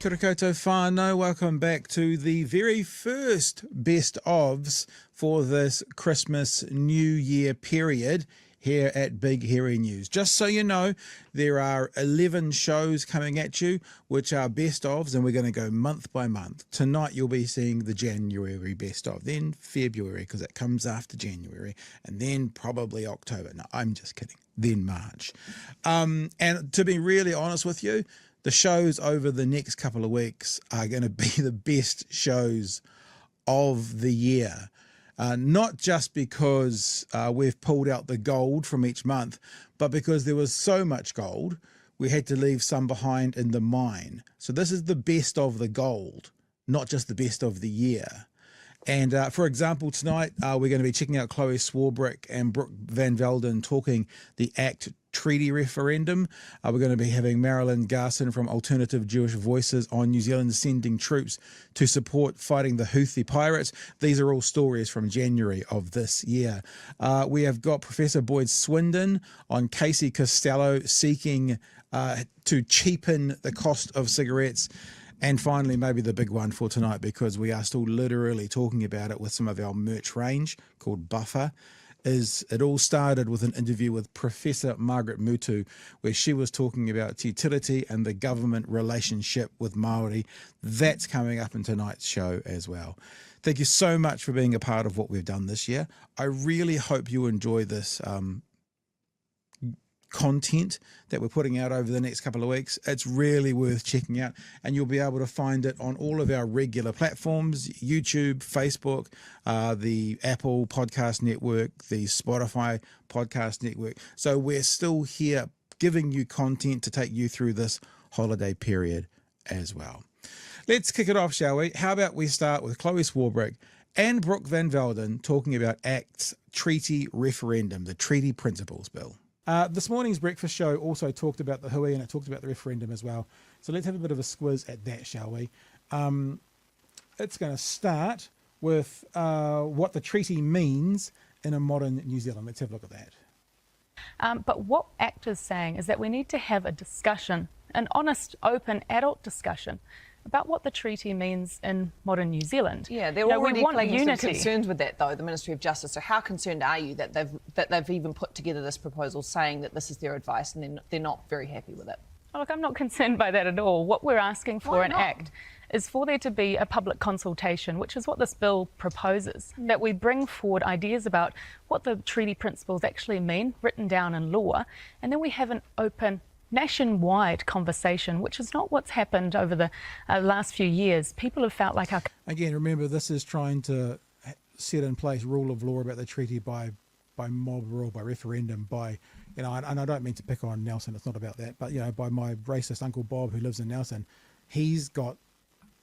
Kia ora koutou whānau. Welcome back to the very first best ofs for this Christmas New Year period here at Big Hairy News. Just so you know, there are 11 shows coming at you, which are best ofs, and we're going to go month by month. Tonight you'll be seeing the January best of, then February, because it comes after January, and then probably October. No, I'm just kidding. Then March. And to be really honest with you, the shows over the next couple of weeks are going to be the best shows of the year. Not just because we've pulled out the gold from each month, but because there was so much gold, we had to leave some behind in the mine. So this is the best of the gold, not just the best of the year. And for example, tonight we're going to be checking out Chloe Swarbrick and Brooke van Velden talking the ACT treaty referendum. We're going to be having Marilyn Garson from Alternative Jewish Voices on New Zealand sending troops to support fighting the Huthi pirates. These are all stories from January of this year. We have got Professor Boyd Swinburn on Casey Costello seeking to cheapen the cost of cigarettes. And finally, maybe the big one for tonight, because we are still literally talking about it with some of our merch range called Buffer, is it all started with an interview with Professor Margaret Mutu, where she was talking about tiriti and the government relationship with Māori. That's coming up in tonight's show as well. Thank you so much for being a part of what we've done this year. I really hope you enjoy this content that we're putting out over the next couple of weeks. It's really worth checking out, and you'll be able to find it on all of our regular platforms: YouTube, Facebook, the Apple Podcast Network, the Spotify Podcast Network. So we're still here giving you content to take you through this holiday period as well. Let's kick it off, shall we? How about we start with Chloe Swarbrick and Brooke van Velden talking about ACT's treaty referendum, the Treaty Principles Bill. This morning's breakfast show also talked about the Hui, and it talked about the referendum as well. So let's have a bit of a squiz at that, shall we? It's going to start with what the treaty means in a modern New Zealand. Let's have a look at that. But what ACT is saying is that we need to have a discussion, an honest, open, adult discussion about what the treaty means in modern New Zealand. Yeah, they're already claiming some unity. concerns with that, though, the Ministry of Justice. So how concerned are you that they've even put together this proposal saying that this is their advice, and they're not very happy with it? Oh, look, I'm not concerned by that at all. What we're asking for in ACT is for there to be a public consultation, which is what this bill proposes, that we bring forward ideas about what the treaty principles actually mean, written down in law, and then we have an open nationwide conversation, which is not what's happened over the last few years. People have felt like Again, remember, this is trying to set in place rule of law about the treaty by mob rule, by referendum, by, you know, and I don't mean to pick on Nelson, it's not about that, but, you know, by my racist Uncle Bob who lives in Nelson, he's going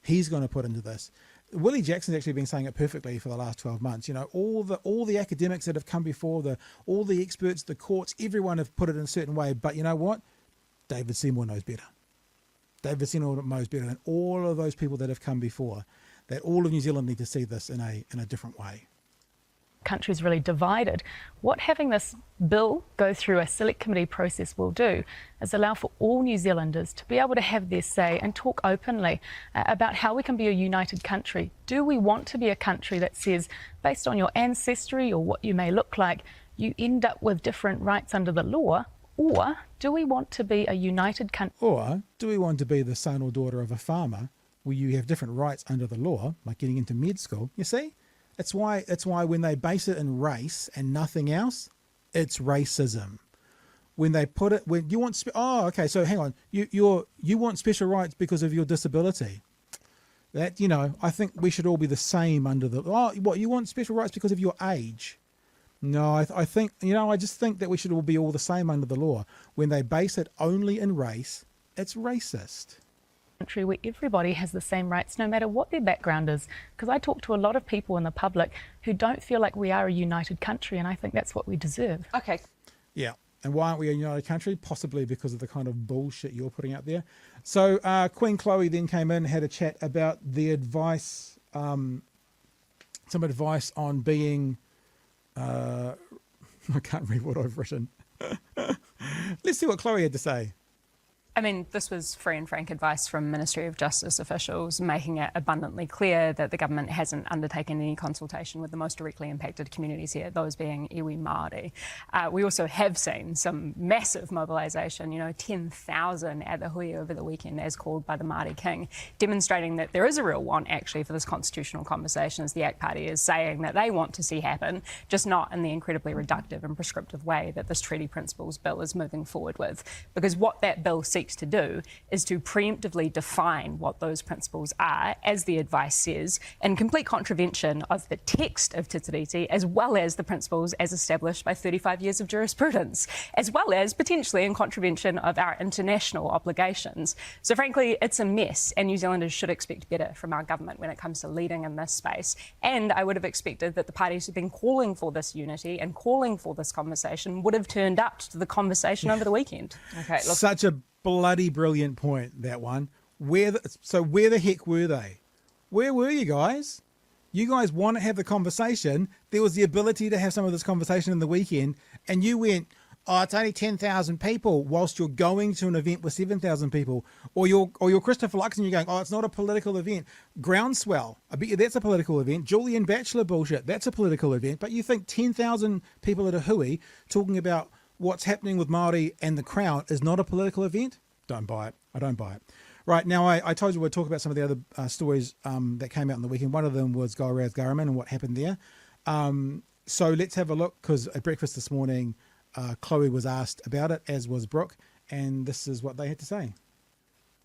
to put into this. Willie Jackson's actually been saying it perfectly for the last 12 months. You know, all the academics that have come before, all the experts, the courts, everyone have put it in a certain way, but you know what? David Seymour knows better. David Seymour knows better than all of those people that have come before, that all of New Zealand need to see this in a different way. Country's really divided. What having this bill go through a select committee process will do is allow for all New Zealanders to be able to have their say and talk openly about how we can be a united country. Do we want to be a country that says, based on your ancestry or what you may look like, you end up with different rights under the law? Or do we want to be a united country? Or do we want to be the son or daughter of a farmer where you have different rights under the law, like getting into med school? You see, it's why when they base it in race and nothing else, it's racism. When they put it, when you want, so hang on, you want special rights because of your disability. That, you know, I think we should all be the same under the law. What, you want special rights because of your age? No, I think, you know, I just think that we should all be all the same under the law. When they base it only in race, it's racist. Country where everybody has the same rights, no matter what their background is. Because I talk to a lot of people in the public who don't feel like we are a united country, and I think that's what we deserve. Okay. Yeah. And why aren't we a united country? Possibly because of the kind of bullshit you're putting out there. So Queen Chloe then came in and had a chat about the advice, some advice on being... I can't read what I've written. Let's see what Chloe had to say. I mean, this was free and frank advice from Ministry of Justice officials, making it abundantly clear that the government hasn't undertaken any consultation with the most directly impacted communities here, those being iwi Māori. We also have seen some massive mobilisation, 10,000 at the Hui over the weekend, as called by the Māori King, demonstrating that there is a real want, actually, for this constitutional conversation, as the ACT Party is saying that they want to see happen, just not in the incredibly reductive and prescriptive way that this Treaty Principles Bill is moving forward with. Because what that bill seeks to do is to preemptively define what those principles are, as the advice says, in complete contravention of the text of tiriti, as well as the principles as established by 35 years of jurisprudence, as well as potentially in contravention of our international obligations. So frankly, it's a mess, and New Zealanders should expect better from our government when it comes to leading in this space. And I would have expected that the parties who've been calling for this unity and calling for this conversation would have turned up to the conversation over the weekend. Okay, look. Such a bloody brilliant point, that one. Where the heck were they? Where were you guys? You guys want to have the conversation. There was the ability to have some of this conversation in the weekend, and you went, oh, it's only 10,000 people, whilst you're going to an event with 7,000 people. Or you're Christopher Luxon, you're going, oh, it's not a political event. Groundswell, I bet you that's a political event. Julian Batchelor bullshit, that's a political event. But you think 10,000 people at a hui talking about what's happening with Māori and the Crown is not a political event? Don't buy it. I don't buy it. Right, now I told you we'd talk about some of the other stories that came out in the weekend. One of them was Gaza Garman and what happened there. So let's have a look, because at breakfast this morning, Chloe was asked about it, as was Brooke, and this is what they had to say.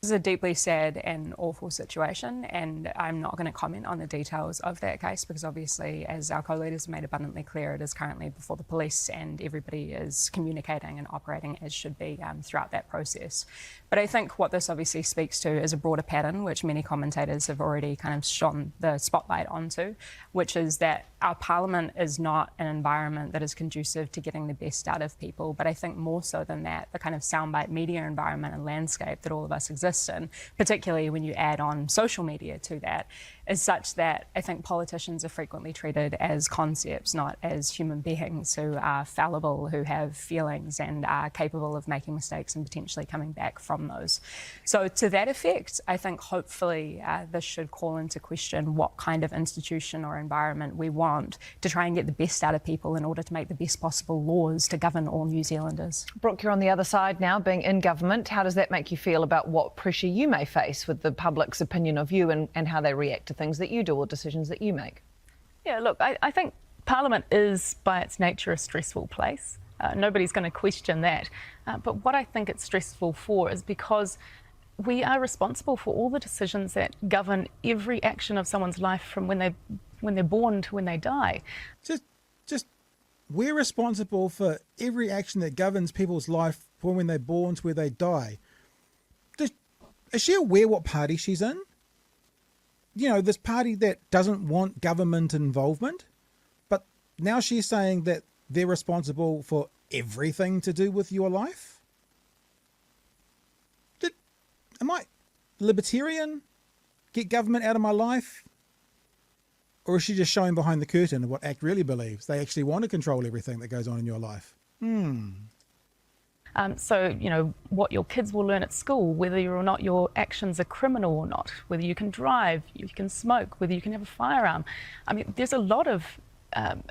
This is a deeply sad and awful situation, and I'm not going to comment on the details of that case because obviously, as our co-leaders made abundantly clear, it is currently before the police and everybody is communicating and operating as should be throughout that process. But I think what this obviously speaks to is a broader pattern, which many commentators have already kind of shone the spotlight onto, which is that our parliament is not an environment that is conducive to getting the best out of people, but I think more so than that, the kind of soundbite media environment and landscape that all of us exist in, particularly when you add on social media to that, is such that I think politicians are frequently treated as concepts, not as human beings who are fallible, who have feelings and are capable of making mistakes and potentially coming back from those. So to that effect, I think hopefully this should call into question what kind of institution or environment we want to try and get the best out of people in order to make the best possible laws to govern all New Zealanders. Brooke, you're on the other side now, being in government. How does that make you feel about what pressure you may face with the public's opinion of you and how they react to things that you do or decisions that you make? Yeah, look, I think Parliament is by its nature a stressful place. Nobody's going to question that. But what I think it's stressful for is because we are responsible for all the decisions that govern every action of someone's life from when they're born to when they die. Just we're responsible for every action that governs people's life from when they're born to where they die. Is she aware what party she's in? You know, this party that doesn't want government involvement, but now she's saying that they're responsible for everything to do with your life? Am I libertarian? Get government out of my life? Or is she just showing behind the curtain of what ACT really believes? They actually want to control everything that goes on in your life. So, you know, what your kids will learn at school, whether or not your actions are criminal or not, whether you can drive, you can smoke, whether you can have a firearm. I mean, there's a lot of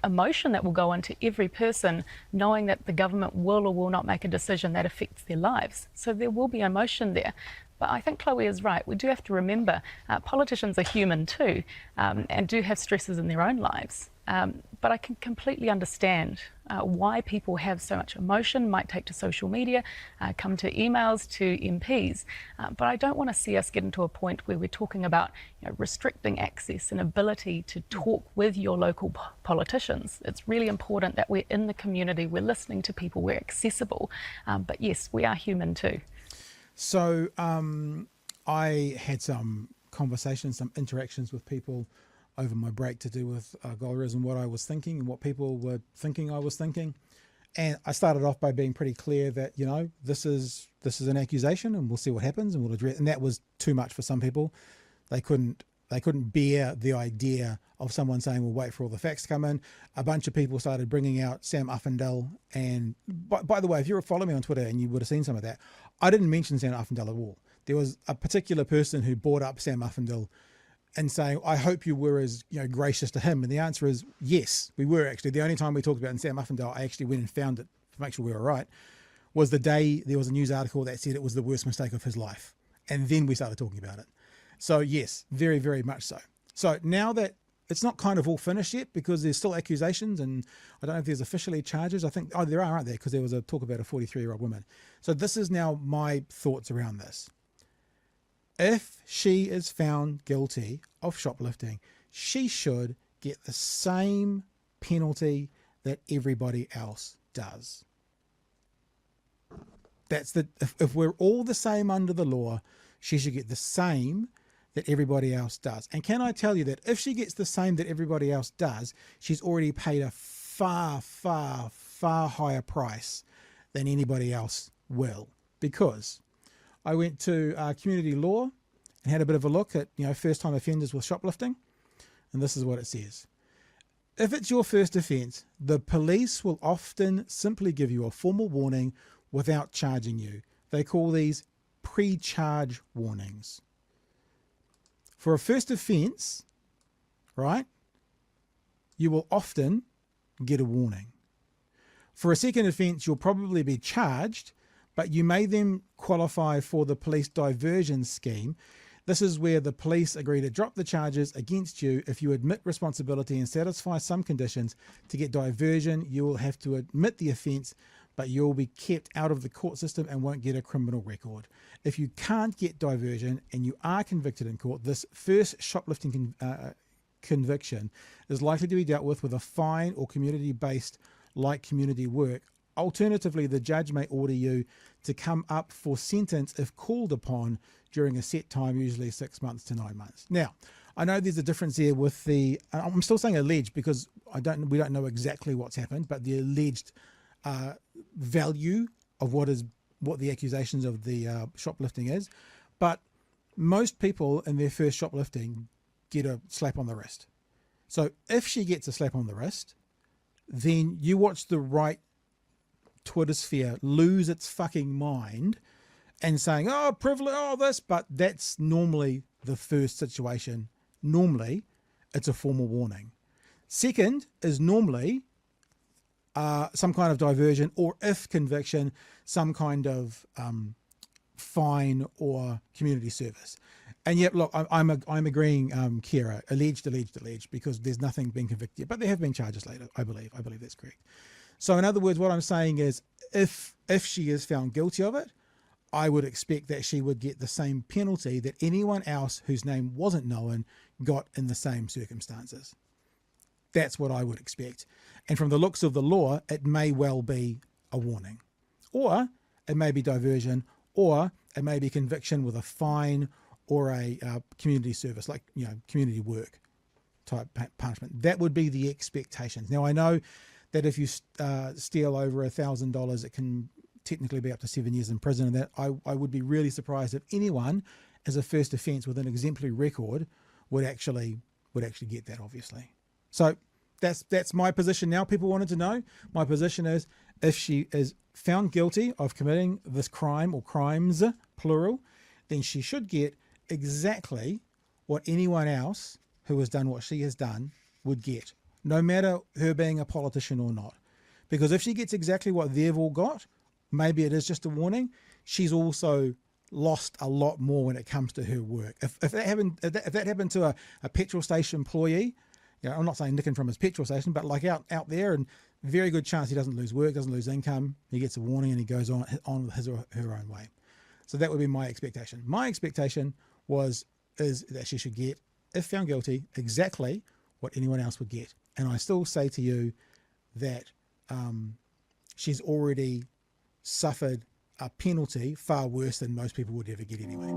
emotion that will go into every person knowing that the government will or will not make a decision that affects their lives. So there will be emotion there. But I think Chloe is right. We do have to remember politicians are human too and do have stresses in their own lives. But I can completely understand why people have so much emotion, might take to social media, come to emails, to MPs. But I don't want to see us get into a point where we're talking about restricting access and ability to talk with your local politicians. It's really important that we're in the community, we're listening to people, we're accessible. But yes, we are human too. So I had some conversations, some interactions with people over my break to do with Golders and what I was thinking and what people were thinking I was thinking. And I started off by being pretty clear that, you know, this is an accusation and we'll see what happens and we'll address. And that was too much for some people. They couldn't They couldn't bear the idea of someone saying, we'll wait for all the facts to come in. A bunch of people started bringing out Sam Uffindell. And by the way, if you were following me on Twitter and you would have seen some of that, I didn't mention Sam Uffindell at all. There was a particular person who brought up Sam Uffindell and saying, I hope you were as gracious to him. And the answer is yes, we were actually. The only time we talked about Sam Uffindell, I actually went and found it to make sure we were right, was the day there was a news article that said it was the worst mistake of his life. And then we started talking about it. So yes, very, very much so. So now that it's not kind of all finished yet because there's still accusations and I don't know if there's officially charges. I think, there are, aren't there? Because there was a talk about a 43-year-old woman. So this is now my thoughts around this. If she is found guilty of shoplifting, she should get the same penalty that everybody else does. If we're all the same under the law, she should get the same that everybody else does. And can I tell you that if she gets the same that everybody else does, she's already paid a far, far, far higher price than anybody else will. Because I went to community law and had a bit of a look at, first-time offenders with shoplifting. And this is what it says. If it's your first offence, the police will often simply give you a formal warning without charging you. They call these pre-charge warnings. For a first offence, right, you will often get a warning. For a second offence, you'll probably be charged, but you may then qualify for the police diversion scheme. This is where the police agree to drop the charges against you if you admit responsibility and satisfy some conditions. To get diversion, you will have to admit the offence, but you'll be kept out of the court system and won't get a criminal record. If you can't get diversion and you are convicted in court, this first shoplifting conviction is likely to be dealt with a fine or community-based like community work. Alternatively, the judge may order you to come up for sentence if called upon during a set time, usually 6 months to 9 months. Now, I know there's a difference here with the, I'm still saying alleged because we don't know exactly what's happened, but the alleged value of what the accusations of the shoplifting is. But most people in their first shoplifting get a slap on the wrist. So if she gets a slap on the wrist, then you watch the right Twitter sphere lose its fucking mind and saying, oh, privilege, oh, this, but that's normally the first situation. Normally, it's a formal warning. Second is normally some kind of diversion, or if conviction, some kind of fine or community service. And yet, look, I'm agreeing, Kira, alleged, because there's nothing being convicted yet, but there have been charges later, I believe that's correct. So in other words, what I'm saying is if she is found guilty of it, I would expect that she would get the same penalty that anyone else whose name wasn't known got in the same circumstances. That's what I would expect. And from the looks of the law, it may well be a warning, or it may be diversion, or it may be conviction with a fine or a community service, like, community work type punishment. That would be the expectations. Now, I know that if you steal over $1,000, it can technically be up to 7 years in prison. And that I would be really surprised if anyone, as a first offence with an exemplary record, would actually get that, obviously. So that's my position now. People wanted to know. My position is, if she is found guilty of committing this crime or crimes, plural, then she should get exactly what anyone else who has done what she has done would get, no matter her being a politician or not. Because if she gets exactly what they've all got, maybe it is just a warning. She's also lost a lot more when it comes to her work. If that happened to a petrol station employee, I'm not saying nicking from his petrol station, but like out there, and very good chance he doesn't lose work, doesn't lose income. He gets a warning and he goes on with his or her own way. So that would be my expectation. My expectation is that she should get, if found guilty, exactly what anyone else would get. And I still say to you that she's already suffered a penalty far worse than most people would ever get anyway.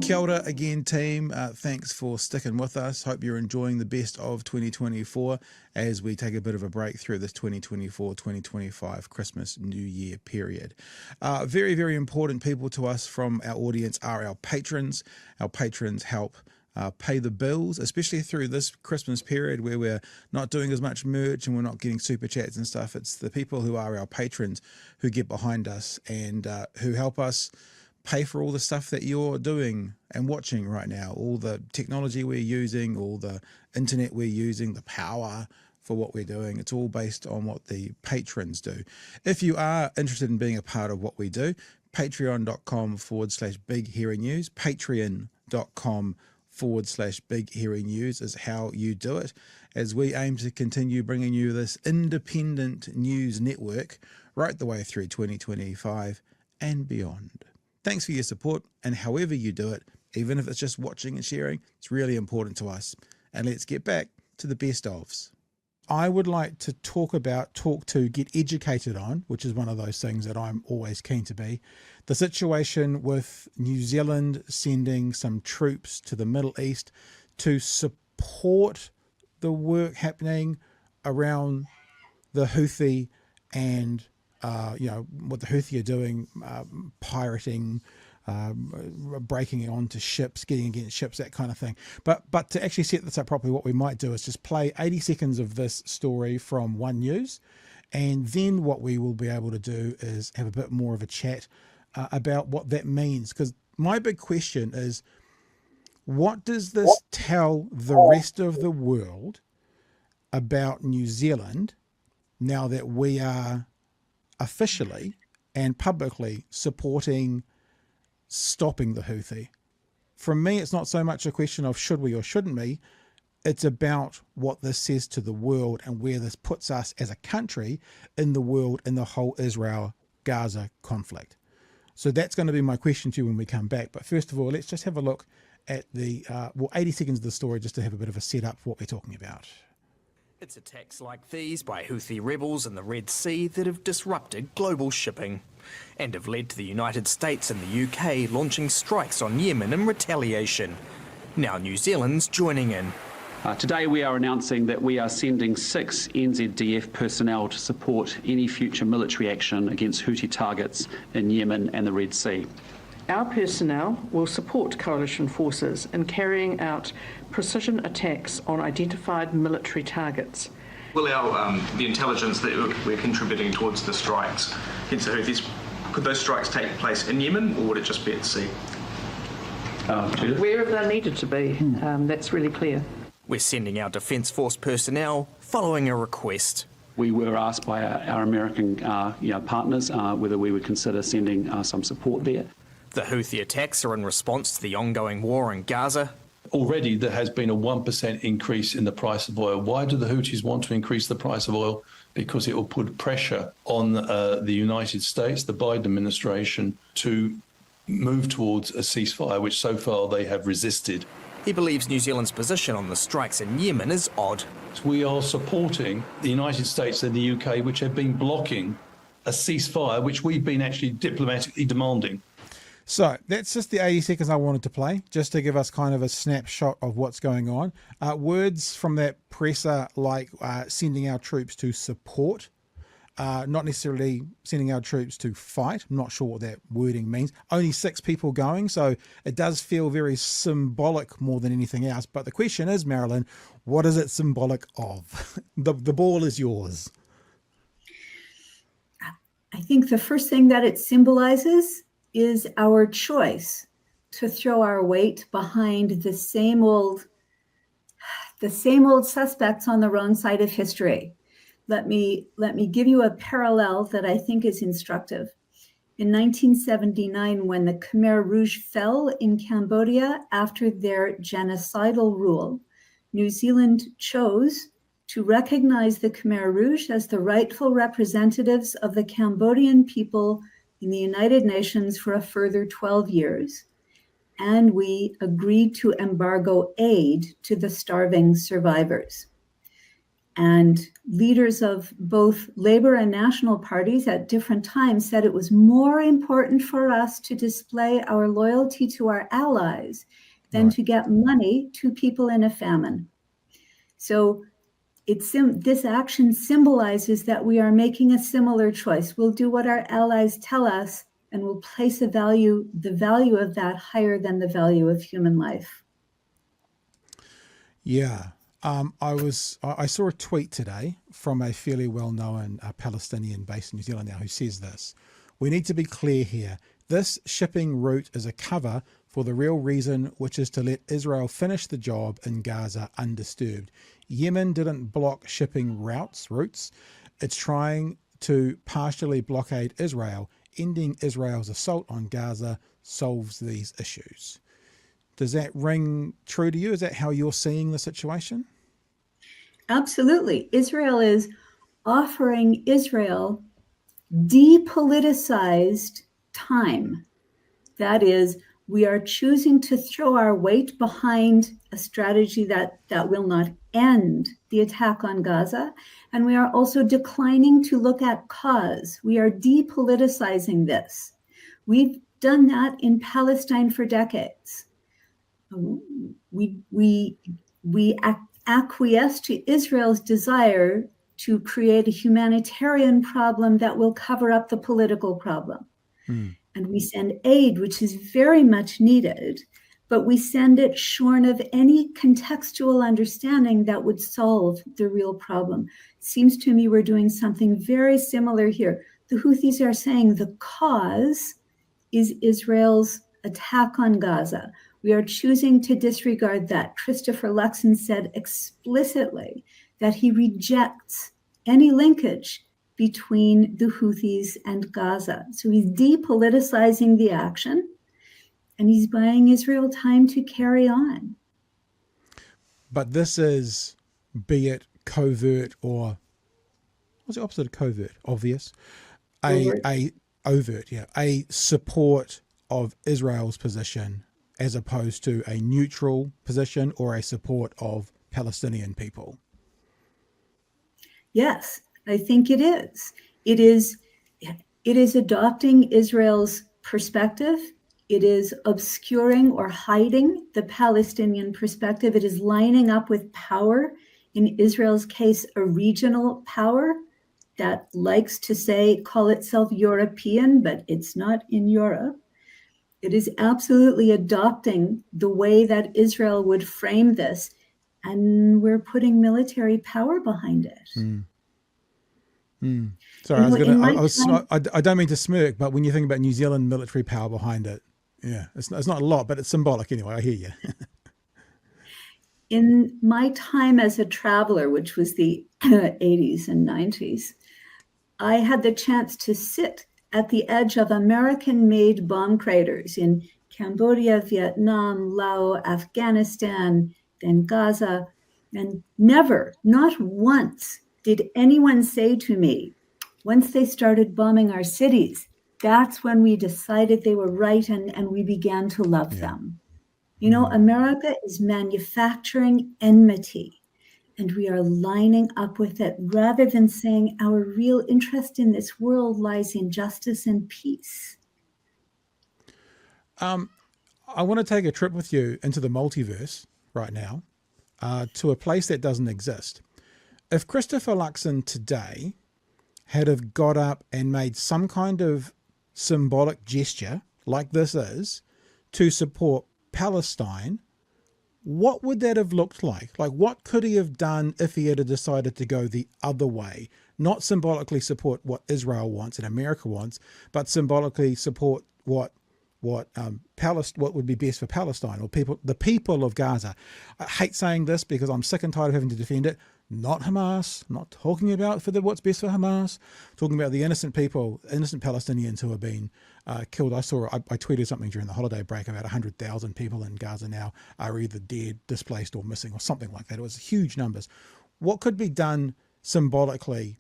Kia ora again, team. Thanks for sticking with us. Hope you're enjoying the best of 2024 as we take a bit of a break through this 2024-2025 Christmas New Year period. Very, very important people to us from our audience are our patrons. Our patrons help pay the bills, especially through this Christmas period where we're not doing as much merch and we're not getting super chats and stuff. It's the people who are our patrons who get behind us and who help us pay for all the stuff that you're doing and watching right now, all the technology we're using, all the internet we're using, the power for what we're doing. It's all based on what the patrons do. If you are interested in being a part of what we do, patreon.com/Big Hairy News, patreon.com/Big Hairy News is how you do it, as we aim to continue bringing you this independent news network right the way through 2025 and beyond. Thanks for your support, and however you do it, even if it's just watching and sharing, it's really important to us. And let's get back to the best ofs. I would like to talk to, get educated on, which is one of those things that I'm always keen to be, the situation with New Zealand sending some troops to the Middle East to support the work happening around the Huthi and what the Huthi are doing, pirating, breaking onto ships, getting against ships, that kind of thing. But to actually set this up properly, what we might do is just play 80 seconds of this story from One News, and then what we will be able to do is have a bit more of a chat about what that means. Because my big question is, what does this tell the rest of the world about New Zealand now that we are officially and publicly supporting stopping the Huthi? For me, it's not so much a question of should we or shouldn't we. It's about what this says to the world and where this puts us as a country in the world in the whole Israel-Gaza conflict. So that's going to be my question to you when we come back. But first of all, let's just have a look at the 80 seconds of the story just to have a bit of a setup for what we're talking about. It's attacks like these by Huthi rebels in the Red Sea that have disrupted global shipping and have led to the United States and the UK launching strikes on Yemen in retaliation. Now New Zealand's joining in. Today we are announcing that we are sending 6 NZDF personnel to support any future military action against Huthi targets in Yemen and the Red Sea. Our personnel will support coalition forces in carrying out precision attacks on identified military targets. Will the intelligence that we're contributing towards the strikes against the Houthis, could those strikes take place in Yemen, or would it just be at sea? Wherever they're needed to be, that's really clear. We're sending our Defence Force personnel following a request. We were asked by our American partners whether we would consider sending some support there. The Houthi attacks are in response to the ongoing war in Gaza. Already there has been a 1% increase in the price of oil. Why do the Houthis want to increase the price of oil? Because it will put pressure on the United States, the Biden administration, to move towards a ceasefire, which so far they have resisted. He believes New Zealand's position on the strikes in Yemen is odd. We are supporting the United States and the UK, which have been blocking a ceasefire, which we've been actually diplomatically demanding. So that's just the 80 seconds I wanted to play, just to give us kind of a snapshot of what's going on. Words from that presser like sending our troops to support, not necessarily sending our troops to fight. I'm not sure what that wording means. Only 6 people going, so it does feel very symbolic more than anything else. But the question is, Marilyn, what is it symbolic of? The ball is yours. I think the first thing that it symbolizes is our choice to throw our weight behind the same old suspects on the wrong side of history. Let me give you a parallel that I think is instructive. In 1979, when the Khmer Rouge fell in Cambodia after their genocidal rule, New Zealand chose to recognize the Khmer Rouge as the rightful representatives of the Cambodian people in the United Nations for a further 12 years, and we agreed to embargo aid to the starving survivors. And leaders of both Labour and National parties at different times said it was more important for us to display our loyalty to our allies than to get money to people in a famine. So this action symbolizes that we are making a similar choice. We'll do what our allies tell us, and we'll place the value of that higher than the value of human life. Yeah. I saw a tweet today from a fairly well-known Palestinian based in New Zealand now who says this: "We need to be clear here. This shipping route is a cover for the real reason, which is to let Israel finish the job in Gaza undisturbed. Yemen didn't block shipping routes. It's trying to partially blockade Israel. Ending Israel's assault on Gaza solves these issues." Does that ring true to you? Is that how you're seeing the situation? Absolutely. Israel is offering Israel depoliticized time. That is, we are choosing to throw our weight behind a strategy that will not end the attack on Gaza. And we are also declining to look at cause. We are depoliticizing this. We've done that in Palestine for decades. We acquiesce to Israel's desire to create a humanitarian problem that will cover up the political problem. And we send aid, which is very much needed, but we send it shorn of any contextual understanding that would solve the real problem. It seems to me we're doing something very similar here. The Houthis are saying the cause is Israel's attack on Gaza. We are choosing to disregard that. Christopher Luxon said explicitly that he rejects any linkage between the Houthis and Gaza. So he's depoliticizing the action, and he's buying Israel time to carry on. But this is, be it covert or, what's the opposite of covert? Obvious. Overt, yeah. A support of Israel's position as opposed to a neutral position or a support of Palestinian people. Yes, I think it is. It is adopting Israel's perspective. It is obscuring or hiding the Palestinian perspective. It is lining up with power, in Israel's case, a regional power that likes to call itself European, but it's not in Europe. It is absolutely adopting the way that Israel would frame this, and we're putting military power behind it. Sorry, I don't mean to smirk, but when you think about New Zealand military power behind it, yeah, it's not a lot, but it's symbolic anyway. I hear you. In my time as a traveler, which was the 80s and 90s, I had the chance to sit at the edge of American-made bomb craters in Cambodia, Vietnam, Laos, Afghanistan, then Gaza. And never, not once, did anyone say to me, once they started bombing our cities, that's when we decided they were right and we began to love them. You know, America is manufacturing enmity, and we are lining up with it rather than saying our real interest in this world lies in justice and peace. I want to take a trip with you into the multiverse right now, to a place that doesn't exist. If Christopher Luxon today had have got up and made some kind of symbolic gesture like this is to support Palestine, what would that have looked like? Like, what could he have done if he had decided to go the other way? Not symbolically support what Israel wants and America wants, but symbolically support what would be best for Palestine or the people of Gaza. I hate saying this because I'm sick and tired of having to defend it. Not Hamas, not talking about what's best for Hamas, talking about the innocent people, innocent Palestinians who have been killed. I tweeted something during the holiday break about 100,000 people in Gaza now are either dead, displaced or missing or something like that. It was huge numbers. What could be done symbolically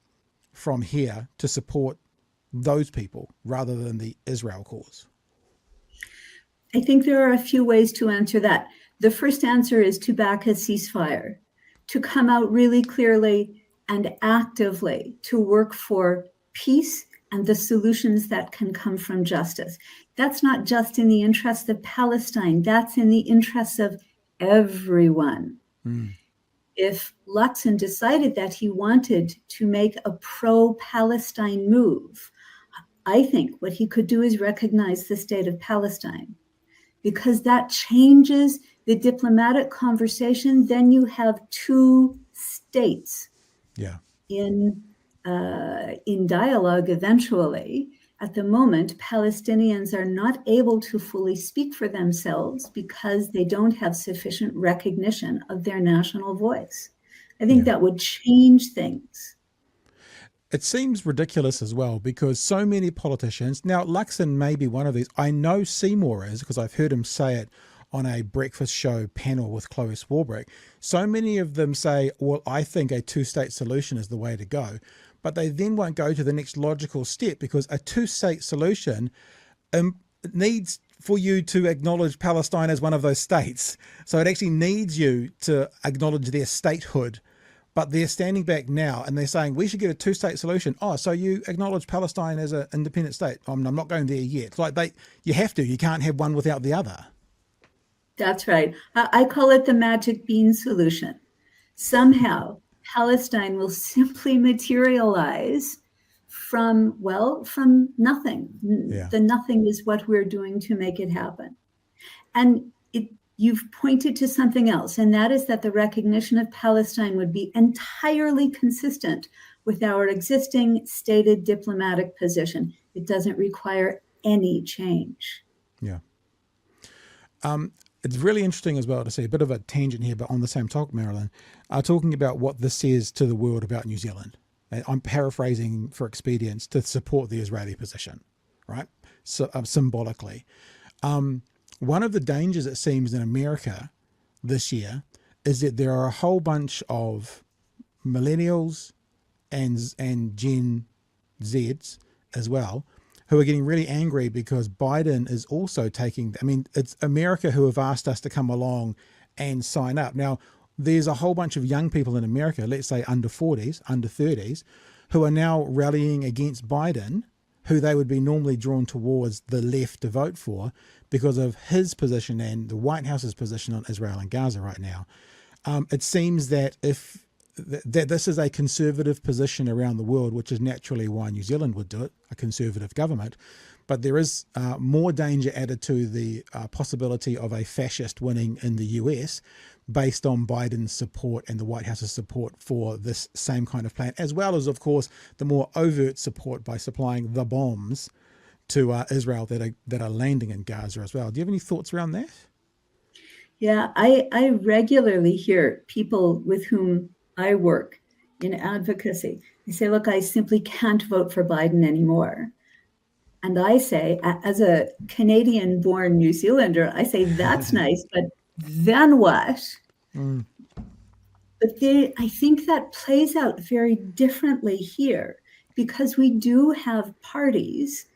from here to support those people rather than the Israel cause? I think there are a few ways to answer that. The first answer is to back a ceasefire, to come out really clearly and actively to work for peace and the solutions that can come from justice. That's not just in the interests of Palestine, that's in the interests of everyone. If Luxon decided that he wanted to make a pro-Palestine move, I think what he could do is recognize the state of Palestine, because that changes the diplomatic conversation, then you have two states in dialogue eventually. At the moment, Palestinians are not able to fully speak for themselves because they don't have sufficient recognition of their national voice. I think that would change things. It seems ridiculous as well because so many politicians, now Luxon may be one of these, I know Seymour is because I've heard him say it on a breakfast show panel with Chloe Swarbrick. So many of them say, well, I think a two-state solution is the way to go, but they then won't go to the next logical step because a two-state solution needs for you to acknowledge Palestine as one of those states. So it actually needs you to acknowledge their statehood. But they're standing back now and they're saying we should get a two-state solution. Oh, so you acknowledge Palestine as an independent state? I'm not going there yet. It's like you have to. You can't have one without the other. That's right. I call it the magic bean solution. Somehow, Palestine will simply materialize from nothing. Yeah. The nothing is what we're doing to make it happen. And you've pointed to something else, and that is that the recognition of Palestine would be entirely consistent with our existing stated diplomatic position. It doesn't require any change. Yeah. It's really interesting as well to see a bit of a tangent here, but on the same topic, Marilyn, talking about what this says to the world about New Zealand. I'm paraphrasing for expedience to support the Israeli position, right? So symbolically. One of the dangers, it seems, in America this year is that there are a whole bunch of millennials and Gen Zs as well who are getting really angry because Biden is also taking, it's America who have asked us to come along and sign up. Now, there's a whole bunch of young people in America, let's say under 40s, under 30s, who are now rallying against Biden, who they would be normally drawn towards the left to vote for because of his position and the White House's position on Israel and Gaza right now. It seems that that this is a conservative position around the world, which is naturally why New Zealand would do it, a conservative government. But there is more danger added to the possibility of a fascist winning in the US based on Biden's support and the White House's support for this same kind of plan, as well as, of course, the more overt support by supplying the bombs to Israel that are landing in Gaza as well. Do you have any thoughts around that? Yeah, I regularly hear people with whom I work in advocacy. They say, look, I simply can't vote for Biden anymore. And I say, as a Canadian-born New Zealander, I say, that's nice, but then what? Mm. But I think that plays out very differently here because we do have parties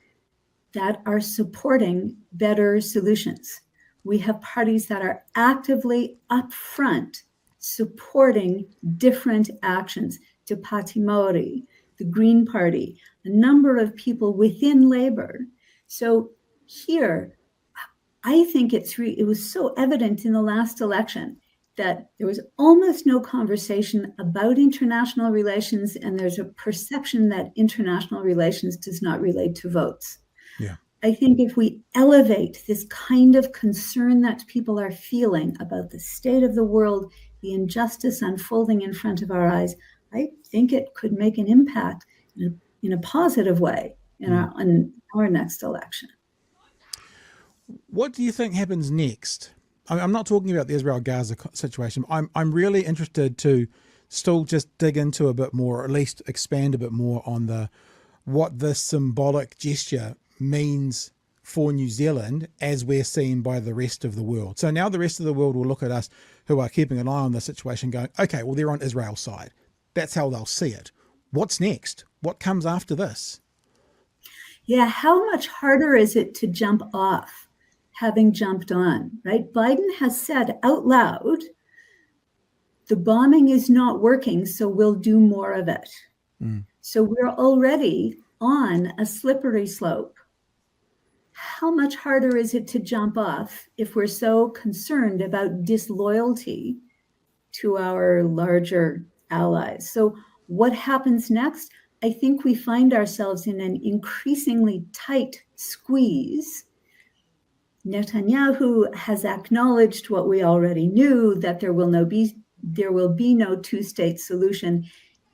that are supporting better solutions. We have parties that are actively upfront supporting different actions. Te Pāti Māori, the Green Party, a number of people within Labour. So here, I think it was so evident in the last election that there was almost no conversation about international relations, and there's a perception that international relations does not relate to votes. Yeah. I think if we elevate this kind of concern that people are feeling about the state of the world, the injustice unfolding in front of our eyes, I think it could make an impact in a positive way in our next election. What do you think happens next? I'm not talking about the Israel-Gaza situation. I'm really interested to still just dig into a bit more, or at least expand a bit more on what this symbolic gesture means for New Zealand as we're seen by the rest of the world. So now the rest of the world will look at us who are keeping an eye on the situation going, okay, well, they're on Israel's side. That's how they'll see it. What's next? What comes after this? Yeah, how much harder is it to jump off having jumped on, right? Biden has said out loud, the bombing is not working, so we'll do more of it. Mm. So we're already on a slippery slope. How much harder is it to jump off if we're so concerned about disloyalty to our larger allies? So what happens next? I think we find ourselves in an increasingly tight squeeze Netanyahu has acknowledged what we already knew, that there will be no two-state solution.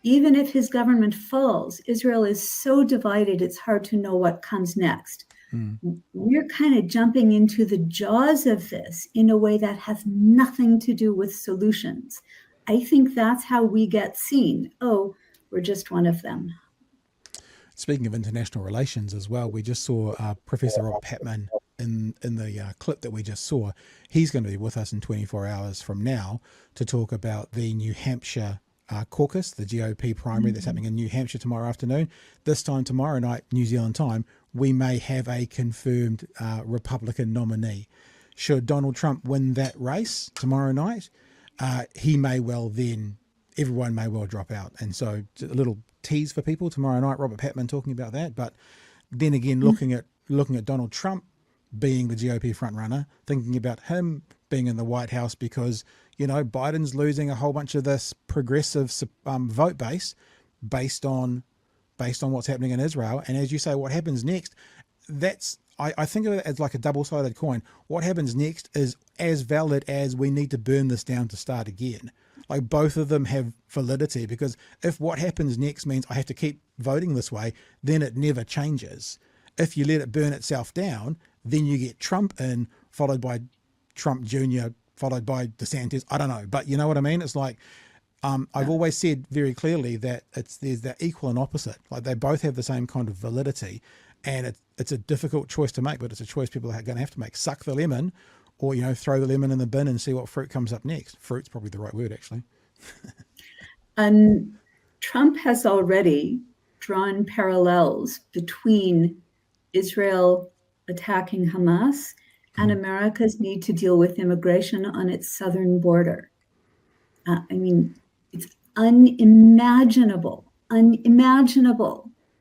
Even if his government falls, Israel is so divided, it's hard to know what comes next. We're kind of jumping into the jaws of this in a way that has nothing to do with solutions. I think that's how we get seen. Oh, we're just one of them. Speaking of international relations as well, we just saw Professor Rob Patman in the clip that we just saw. He's going to be with us in 24 hours from now to talk about the New Hampshire caucus, the GOP primary that's happening in New Hampshire tomorrow afternoon. This time tomorrow night, New Zealand time, we may have a confirmed Republican nominee. Should Donald Trump win that race tomorrow night, he may well then, everyone may well drop out. And so a little tease for people tomorrow night, Robert Patman talking about that. But then again, looking at Donald Trump being the GOP frontrunner, thinking about him being in the White House because, you know, Biden's losing a whole bunch of this progressive vote base based on what's happening in Israel. And as you say, what happens next, I think of it as like a double-sided coin. What happens next is as valid as we need to burn this down to start again. Like both of them have validity, because if what happens next means I have to keep voting this way, then it never changes. If you let it burn itself down, then you get Trump in, followed by Trump Jr., followed by DeSantis. I don't know, but you know what I mean? It's like, I've always said very clearly that there's that equal and opposite. Like they both have the same kind of validity, and it's a difficult choice to make, but it's a choice people are going to have to make. Suck the lemon, or, you know, throw the lemon in the bin and see what fruit comes up next. Fruit's probably the right word, actually. And Trump has already drawn parallels between Israel attacking Hamas and America's need to deal with immigration on its southern border. I mean, it's unimaginable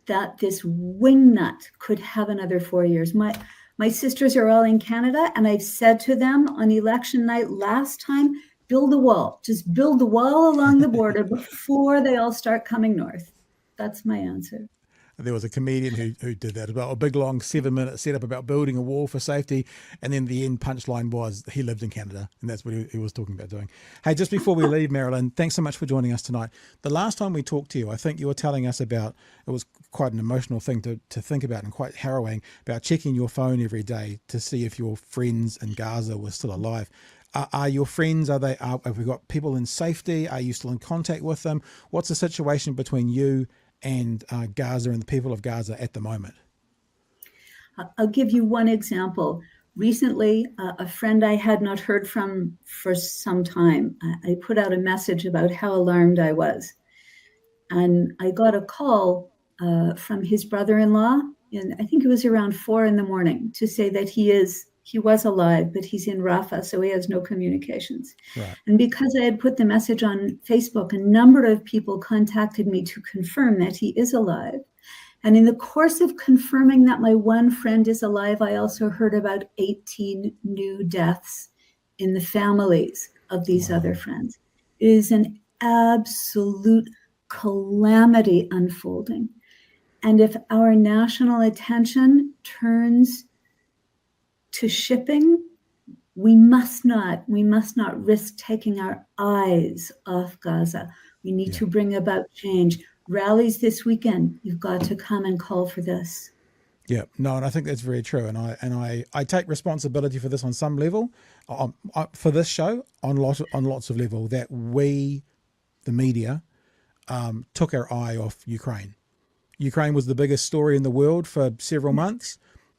that this wingnut could have another 4 years. My sisters are all in Canada, and I've said to them on election night last time, build a wall. Just build the wall along the border before they all start coming north. That's my answer. There was a comedian who did that, about a big long 7-minute setup about building a wall for safety, and then the end punchline was he lived in Canada, and that's what he was talking about doing. Hey, just before we leave, Marilyn, thanks so much for joining us tonight. The last time we talked to you, I think you were telling us about, it was quite an emotional thing to think about and quite harrowing, about checking your phone every day to see if your friends in Gaza were still alive. Are your friends, have we got people in safety? Are you still in contact with them? What's the situation between you and Gaza and the people of Gaza at the moment? I'll give you one example. Recently, a friend I had not heard from for some time, I put out a message about how alarmed I was. And I got a call from his brother-in-law, and I think it was around 4 a.m, to say that he was alive, but he's in Rafah, so he has no communications. Right. And because I had put the message on Facebook, a number of people contacted me to confirm that he is alive. And in the course of confirming that my one friend is alive, I also heard about 18 new deaths in the families of these other friends. It is an absolute calamity unfolding. And if our national attention turns to shipping, we must not risk taking our eyes off Gaza. We need to bring about change. Rallies this weekend, you've got to come and call for this. Yeah, no, and I think that's very true. And I take responsibility for this on some level, for this show on lots of level, that we, the media, took our eye off Ukraine. Ukraine was the biggest story in the world for several months.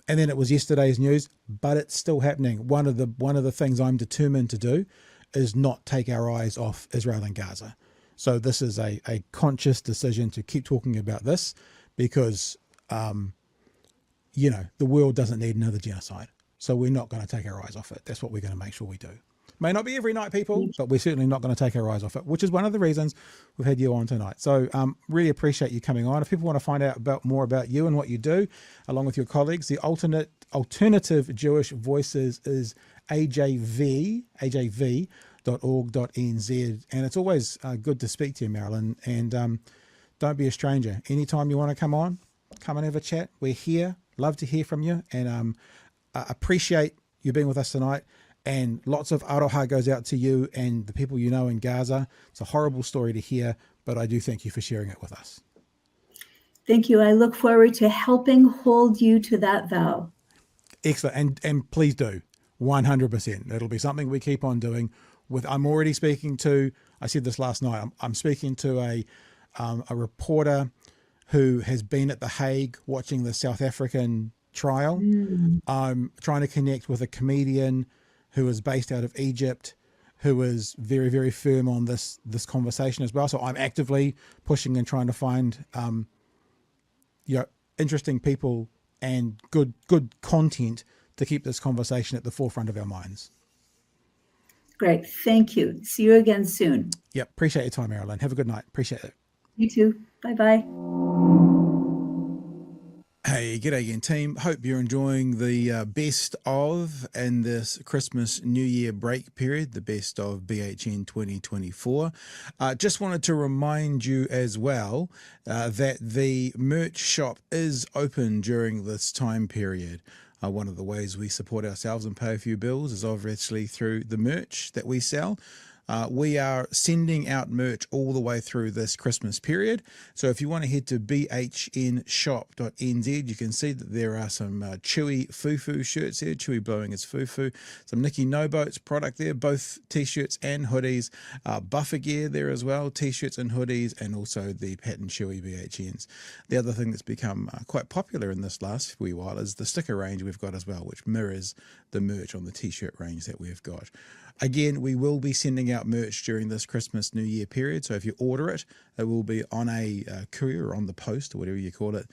And then it was yesterday's news, but it's still happening. One of the things I'm determined to do is not take our eyes off Israel and Gaza. So this is a conscious decision to keep talking about this, because, you know, the world doesn't need another genocide. So we're not going to take our eyes off it. That's what we're going to make sure we do. May not be every night, people, but we're certainly not going to take our eyes off it, which is one of the reasons we've had you on tonight. So really appreciate you coming on. If people want to find out more about you and what you do, along with your colleagues, the Alternative Jewish Voices is ajv.org.nz. And it's always good to speak to you, Marilyn. And don't be a stranger. Anytime you want to come and have a chat, we're here. Love to hear from you, and appreciate you being with us tonight. And lots of aroha goes out to you and the people you know in Gaza. It's a horrible story to hear, but I do thank you for sharing it with us. Thank you. I look forward to helping hold you to that vow. Excellent. And please do, 100%. It'll be something we keep on doing. I'm already speaking to, I said this last night, I'm speaking to a reporter who has been at The Hague watching the South African trial. I'm trying to connect with a comedian who is based out of Egypt, who is very, very firm on this conversation as well. So I'm actively pushing and trying to find interesting people and good content to keep this conversation at the forefront of our minds. Great. Thank you. See you again soon. Yep. Appreciate your time, Marilyn. Have a good night. Appreciate it. You too. Bye-bye. Hey, g'day again, team. Hope you're enjoying the best of in this Christmas New Year break period, the best of BHN 2024. Just wanted to remind you as well that the merch shop is open during this time period. One of the ways we support ourselves and pay a few bills is obviously through the merch that we sell. We are sending out merch all the way through this Christmas period. So if you want to head to bhnshop.nz, you can see that there are some Chewie Fufu shirts here, Chewie blowing his fufu, some Nikki No Boats product there, both t-shirts and hoodies, buffer gear there as well, t-shirts and hoodies, and also the pattern Chewie BHNs. The other thing that's become quite popular in this last wee while is the sticker range we've got as well, which mirrors the merch on the t-shirt range that we've got. Again, we will be sending out merch during this Christmas New Year period. So if you order it, it will be on a courier or on the post or whatever you call it,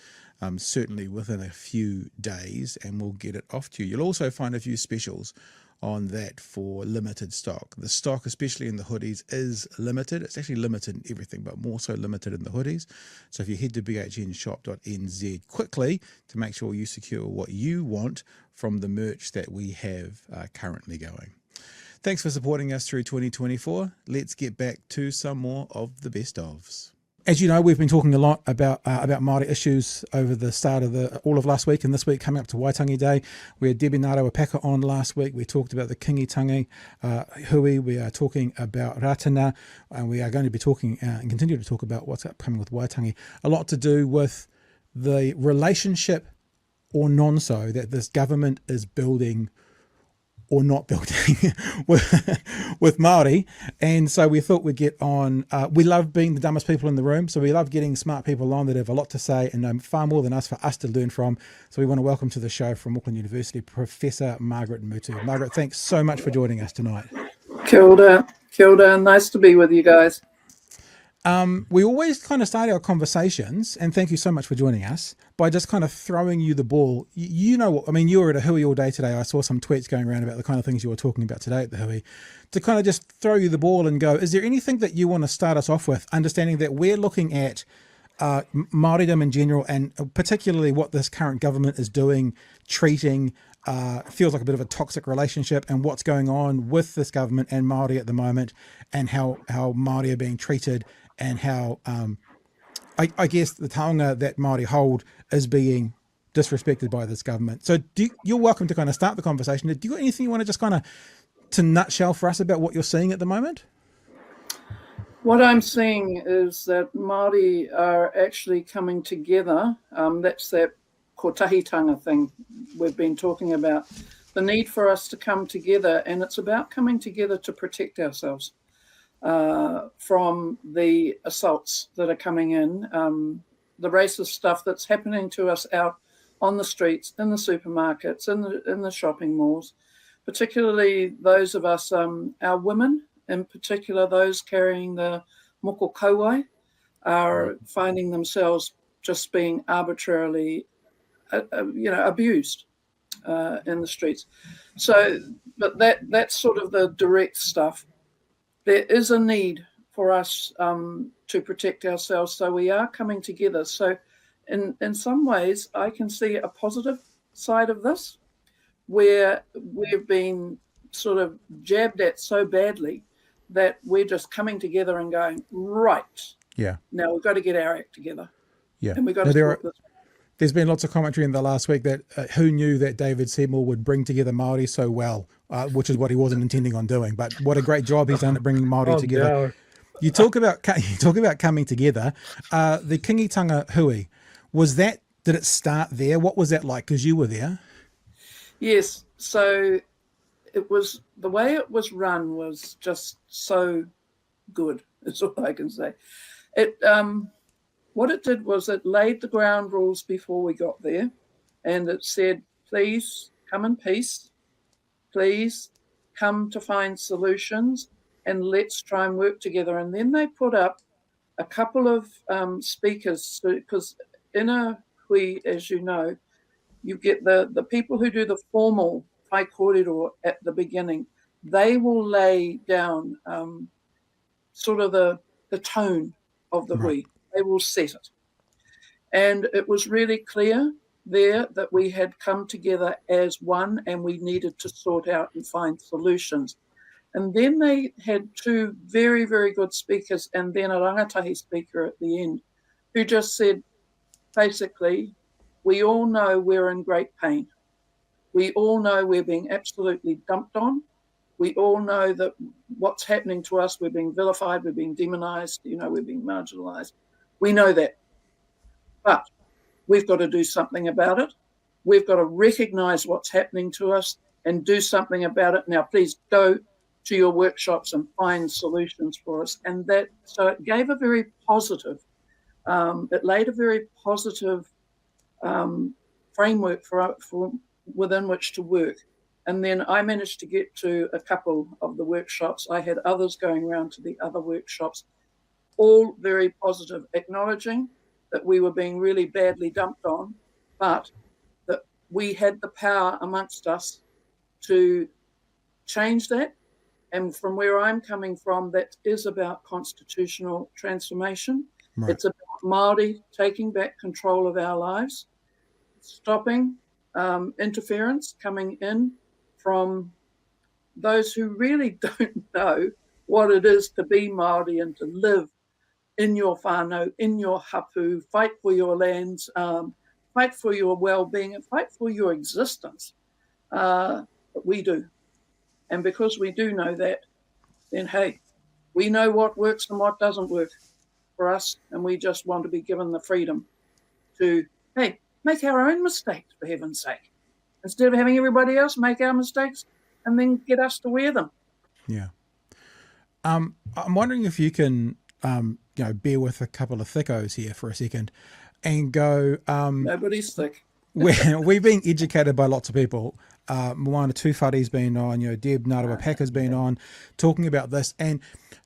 certainly within a few days, and we'll get it off to you. You'll also find a few specials on that for limited stock. The stock, especially in the hoodies, is limited. It's actually limited in everything, but more so limited in the hoodies. So if you head to bhnshop.nz quickly to make sure you secure what you want from the merch that we have currently going. Thanks for supporting us through 2024. Let's get back to some more of the best ofs. As you know, we've been talking a lot about Māori issues over the start of all of last week and this week coming up to Waitangi Day. We had Debbie Ngāraupaka on last week. We talked about the kingitangi hui. We are talking about ratana, and we are going to be talking and continue to talk about what's upcoming with Waitangi. A lot to do with the relationship or non-so that this government is building or not building with Māori. And so we thought we'd get on. We love being the dumbest people in the room. So we love getting smart people on that have a lot to say and know far more than us for us to learn from. So we want to welcome to the show from Auckland University, Professor Margaret Mutu. Margaret, thanks so much for joining us tonight. Kia ora. Kia ora. Nice to be with you guys. We always kind of start our conversations, and thank you so much for joining us, by just kind of throwing you the ball. You know what, I mean, you were at a hui all day today. I saw some tweets going around about the kind of things you were talking about today at the hui. To kind of just throw you the ball and go, is there anything that you want to start us off with, understanding that we're looking at Māoridom in general, and particularly what this current government is doing, treating, feels like a bit of a toxic relationship, and what's going on with this government and Māori at the moment, and how Māori are being treated, and how I guess the taonga that Māori hold is being disrespected by this government. So you're welcome to kind of start the conversation. Do you got anything you want to just kind of to nutshell for us about what you're seeing at the moment? What I'm seeing is that Māori are actually coming together. That's that kotahitanga thing we've been talking about. The need for us to come together, and it's about coming together to protect ourselves from the assaults that are coming in, the racist stuff that's happening to us out on the streets, in the supermarkets, in the shopping malls, particularly those of us, our women, in particular those carrying the moko kauai, are finding themselves just being arbitrarily, abused in the streets. So, but that's sort of the direct stuff. There is a need for us to protect ourselves, so we are coming together. So in some ways, I can see a positive side of this, where we've been sort of jabbed at so badly that we're just coming together and going, right, yeah, now we've got to get our act together. Yeah. And we've got to sort this. There's been lots of commentary in the last week that who knew that David Seymour would bring together Māori so well, which is what he wasn't intending on doing. But what a great job he's done at bringing Māori together. No. You talk about coming together. The Kingitanga Hui, did it start there? What was that like? Because you were there. Yes. So it was, the way it was run was just so good. That's all I can say. What it did was it laid the ground rules before we got there, and it said, please come in peace, please come to find solutions, and let's try and work together. And then they put up a couple of speakers, because in a hui, as you know, you get the people who do the formal whai kōrero at the beginning. They will lay down sort of the tone of the hui. They will set it. And it was really clear there that we had come together as one and we needed to sort out and find solutions. And then they had two very, very good speakers and then a rangatahi speaker at the end who just said, basically, we all know we're in great pain. We all know we're being absolutely dumped on. We all know that what's happening to us, we're being vilified, we're being demonized, we're being marginalized. We know that. But we've got to do something about it. We've got to recognize what's happening to us and do something about it. Now, please go to your workshops and find solutions for us. And so it gave a very positive, it laid a very positive framework for within which to work. And then I managed to get to a couple of the workshops. I had others going around to the other workshops, all very positive, acknowledging that we were being really badly dumped on, but that we had the power amongst us to change that. And from where I'm coming from, that is about constitutional transformation. Right. It's about Māori taking back control of our lives, stopping interference coming in from those who really don't know what it is to be Māori and to live in your whānau, in your hapu, fight for your lands, fight for your well-being, and fight for your existence. But we do. And because we do know that, then, hey, we know what works and what doesn't work for us, and we just want to be given the freedom to, hey, make our own mistakes, for heaven's sake, instead of having everybody else make our mistakes and then get us to wear them. Yeah. I'm wondering if you can, bear with a couple of thickos here for a second and go... Nobody's thick. We've been educated by lots of people. Moana Tufari's been on, Deb Narawa-Paka's been on, talking about this. And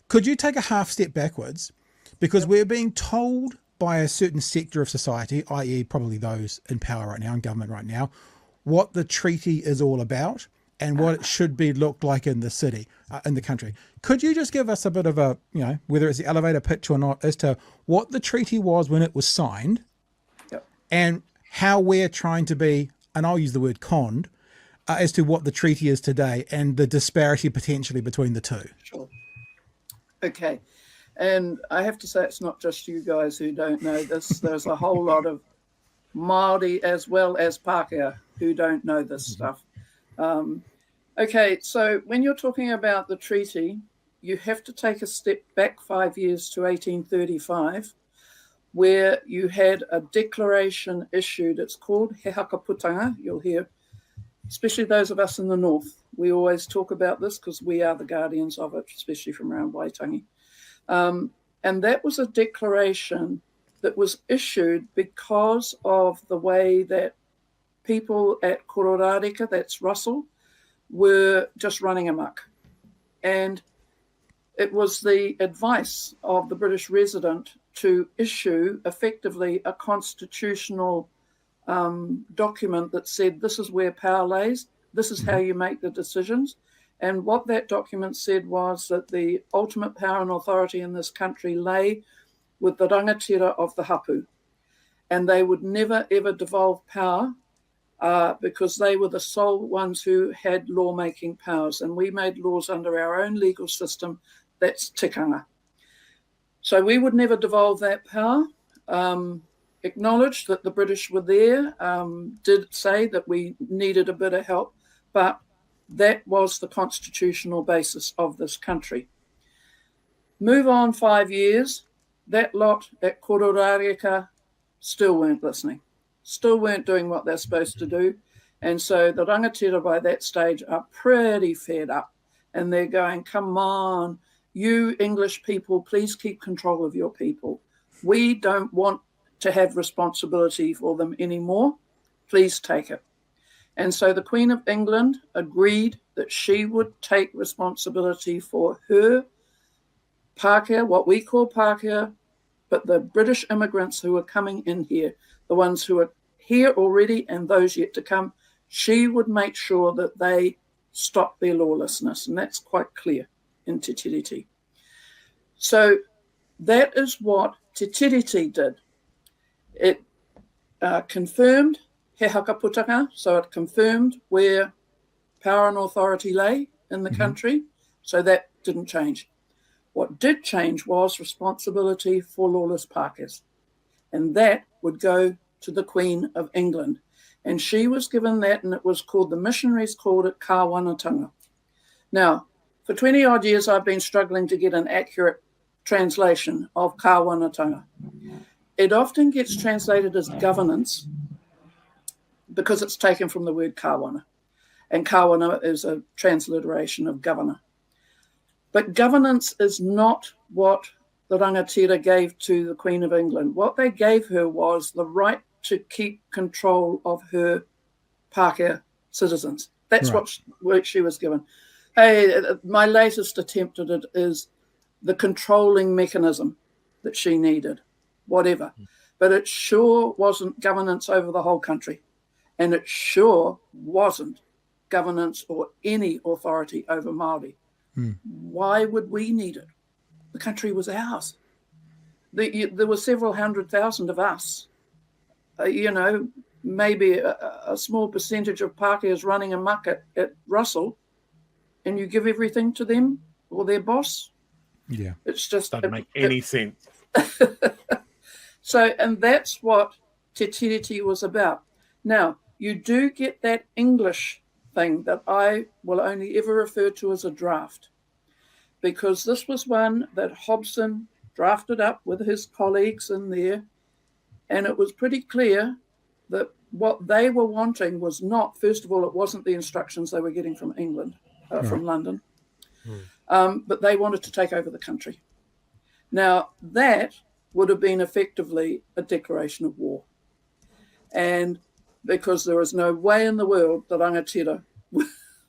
could you take a half step backwards? Because we're being told by a certain sector of society, i.e. probably those in power right now, in government right now, what the treaty is all about and what it should be looked like in the city, in the country. Could you just give us a bit of a, whether it's the elevator pitch or not, as to what the treaty was when it was signed and how we're trying to be, and I'll use the word conned, as to what the treaty is today and the disparity potentially between the two? Sure. Okay. And I have to say, it's not just you guys who don't know this. There's a whole lot of Māori as well as Pākehā who don't know this stuff. Okay, so when you're talking about the treaty, you have to take a step back 5 years to 1835, where you had a declaration issued. It's called He Hakaputanga. You'll hear, especially those of us in the north, we always talk about this because we are the guardians of it, especially from around Waitangi. And that was a declaration that was issued because of the way that people at Kororareka, that's Russell, were just running amok. And it was the advice of the British resident to issue effectively a constitutional document that said this is where power lays, this is how you make the decisions. And what that document said was that the ultimate power and authority in this country lay with the rangatira of the hapu. And they would never, ever devolve power because they were the sole ones who had lawmaking powers. And we made laws under our own legal system. That's tikanga. So we would never devolve that power. acknowledged that the British were there, did say that we needed a bit of help, but that was the constitutional basis of this country. Move on 5 years, that lot at Kororareka still weren't listening, still weren't doing what they're supposed to do. And so the rangatira by that stage are pretty fed up, and they're going, come on, you English people, please keep control of your people. We don't want to have responsibility for them anymore. Please take it. And so the Queen of England agreed that she would take responsibility for her Pākehā, what we call Pākehā, but the British immigrants who are coming in here, the ones who are here already and those yet to come, she would make sure that they stop their lawlessness. And that's quite clear in Te Tiriti. So that is what Te Tiriti did. It confirmed he hakaputanga, so it confirmed where power and authority lay in the country, so that didn't change. What did change was responsibility for lawless Pākehās, and that would go to the Queen of England. And she was given that, and it was called, the missionaries called it kāwanatanga. Now, for 20 odd years, I've been struggling to get an accurate translation of kāwanatanga. It often gets translated as governance because it's taken from the word kāwana. And kāwana is a transliteration of governor. But governance is not what the rangatira gave to the Queen of England. What they gave her was the right to keep control of her Pākehā citizens. That's right. What she was given. Hey, my latest attempt at it is the controlling mechanism that she needed, whatever. But it sure wasn't governance over the whole country. And it sure wasn't governance or any authority over Māori. Why would we need it? The country was ours. There were several 100,000 of us. Maybe a small percentage of Pākehās running amok at Russell, and you give everything to them or their boss. Yeah. It's just... Doesn't make any sense. So, and that's what Te Tiriti was about. Now, you do get that English thing that I will only ever refer to as a draft, because this was one that Hobson drafted up with his colleagues in there, and it was pretty clear that what they were wanting was not, first of all, it wasn't the instructions they were getting from England, from London, but they wanted to take over the country. Now, that would have been effectively a declaration of war. And because there is no way in the world that rangatira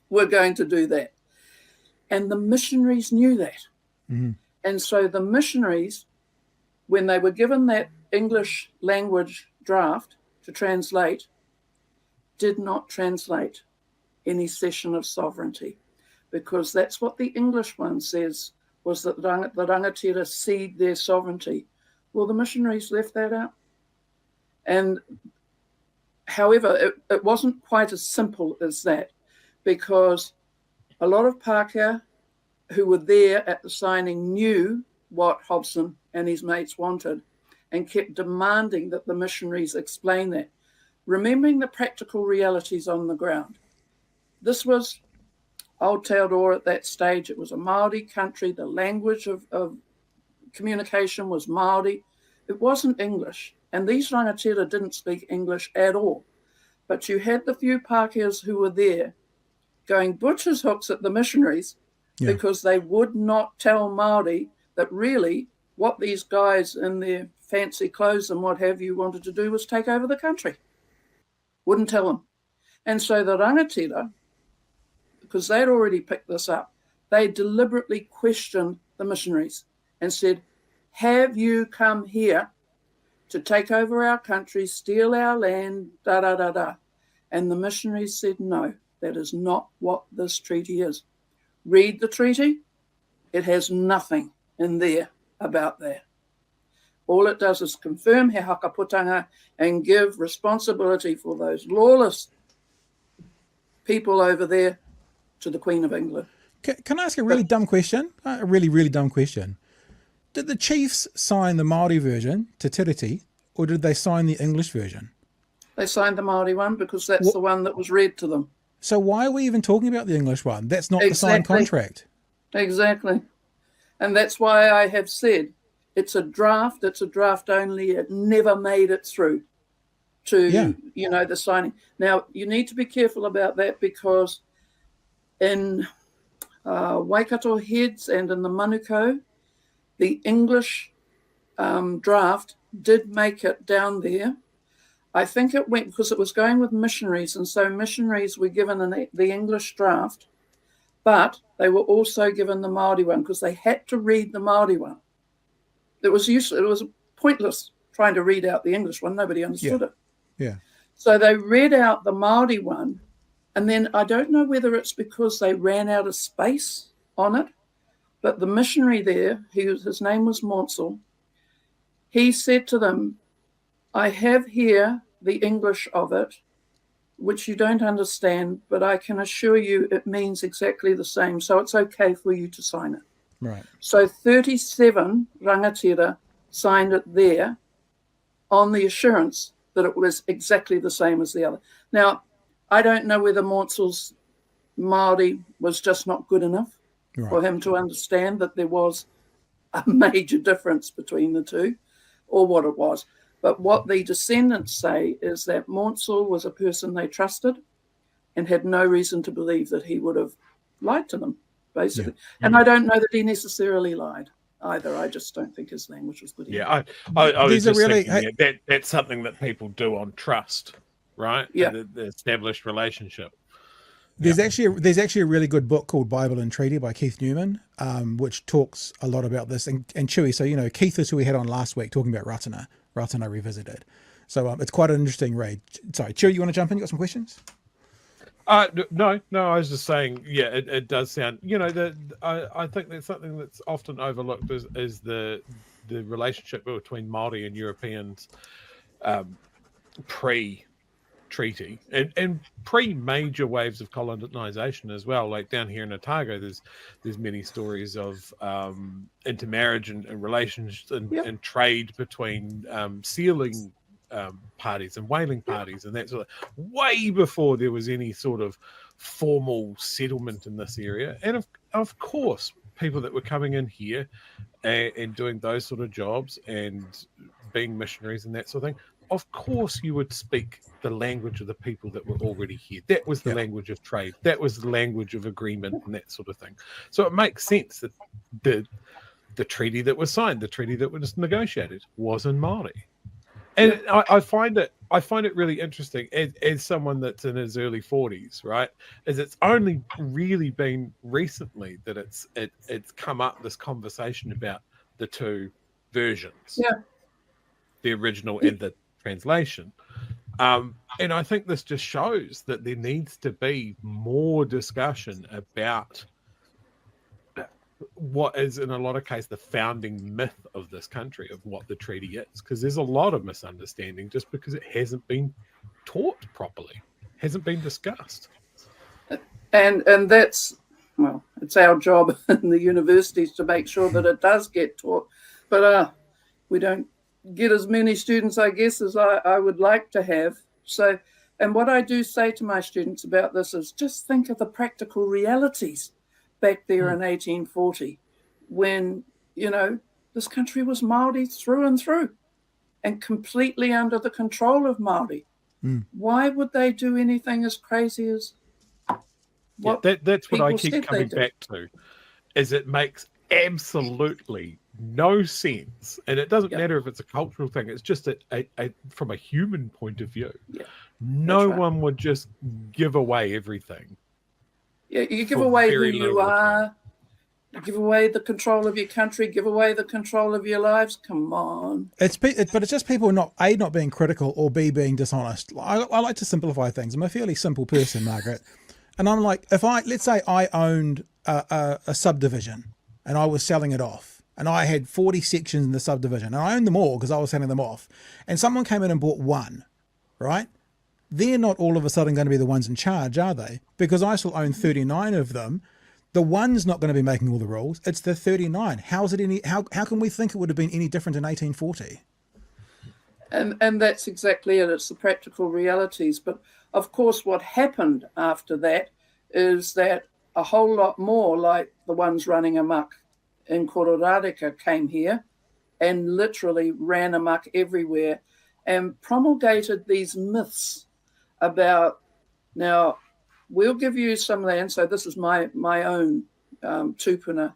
were going to do that. And the missionaries knew that. And so the missionaries, when they were given that English language draft to translate, did not translate any cession of sovereignty, because that's what the English one says, was that the rangatira cede their sovereignty. Well, the missionaries left that out. And however, it wasn't quite as simple as that, because a lot of Pākehā who were there at the signing knew what Hobson and his mates wanted and kept demanding that the missionaries explain that, remembering the practical realities on the ground. This was Aotearoa at that stage. It was a Māori country. The language of communication was Māori. It wasn't English. And these rangatira didn't speak English at all. But you had the few Pākehās who were there going butcher's hooks at the missionaries because they would not tell Māori that really what these guys in their fancy clothes and what have you wanted to do was take over the country. Wouldn't tell them. And so the rangatira, because they'd already picked this up, they deliberately questioned the missionaries and said, have you come here to take over our country, steal our land, da-da-da-da? And the missionaries said, no, that is not what this treaty is. Read the treaty. It has nothing in there about that. All it does is confirm he hakaputanga and give responsibility for those lawless people over there to the Queen of England. Can I ask a really dumb question? A really, really dumb question. Did the chiefs sign the Māori version, Te Tiriti, or did they sign the English version? They signed the Māori one because that's the one that was read to them. So why are we even talking about the English one? That's not the signed contract. Exactly. And that's why I have said it's a draft only. It never made it through to, the signing. Now, you need to be careful about that because in Waikato Heads and in the Manukau, the English draft did make it down there. I think it went because it was going with missionaries, and so missionaries were given the English draft, but they were also given the Māori one because they had to read the Māori one. It was useless. It was pointless trying to read out the English one. Nobody understood it. Yeah. So they read out the Māori one, and then I don't know whether it's because they ran out of space on it, but the missionary there, his name was Monsell, he said to them, I have here the English of it, which you don't understand, but I can assure you it means exactly the same, so it's okay for you to sign it. Right. So 37 rangatira signed it there on the assurance that it was exactly the same as the other. Now, I don't know whether Monsell's Māori was just not good enough for him to understand that there was a major difference between the two, or what it was. But what the descendants say is that Monsell was a person they trusted and had no reason to believe that he would have lied to them, basically. Yeah. And I don't know that he necessarily lied either. I just don't think his language was good enough. Yeah, I was just thinking that's something that people do on trust, right? Yeah. The established relationship. There's actually a really good book called Bible and Treaty by Keith Newman, which talks a lot about this. And Chewie, so, Keith is who we had on last week talking about Ratana Revisited. So it's quite an interesting read. Sorry, Chewie, you want to jump in? You got some questions? No, I was just saying, it does sound, I think that's something that's often overlooked is the relationship between Māori and Europeans pre-treaty and pre-major waves of colonization as well. Like down here in Otago, there's many stories of intermarriage and relations and trade between sealing parties and whaling parties and that sort of way before there was any sort of formal settlement in this area. And of course, people that were coming in here and doing those sort of jobs and being missionaries and that sort of thing, of course you would speak the language of the people that were already here. That was the language of trade. That was the language of agreement and that sort of thing. So it makes sense that the treaty that was signed, the treaty that was negotiated was in Māori. And I find it really interesting as someone that's in his early 40s, right? Is it's only really been recently that it's come up, this conversation about the two versions, the original and the translation. And I think this just shows that there needs to be more discussion about what is in a lot of cases the founding myth of this country of what the treaty is, because there's a lot of misunderstanding just because it hasn't been taught properly, hasn't been discussed. And that's, well, it's our job in the universities to make sure that it does get taught, but we don't get as many students, I guess, as I would like to have. So, and what I do say to my students about this is just think of the practical realities back there in 1840 when, this country was Māori through and through and completely under the control of Māori. Why would they do anything as crazy as what that's what I keep coming back to, is it makes absolutely no sense. And it doesn't matter if it's a cultural thing. It's just from a human point of view. No one would just give away everything. You give away who you are, you give away the control of your country, give away the control of your lives. Come on. But it's just people not being critical or being dishonest. I like to simplify things. I'm a fairly simple person, Margaret. And I'm like, let's say I owned a subdivision and I was selling it off and I had 40 sections in the subdivision and I owned them all because I was selling them off, and someone came in and bought one, right? They're not all of a sudden going to be the ones in charge, are they? Because I still own 39 of them. The one's not going to be making all the rules. It's the 39. How can we think it would have been any different in 1840? And that's exactly it. It's the practical realities. But of course, what happened after that is that a whole lot more like the ones running amok in Kororareka came here and literally ran amok everywhere and promulgated these myths about, now, we'll give you some land. So this is my own tupuna.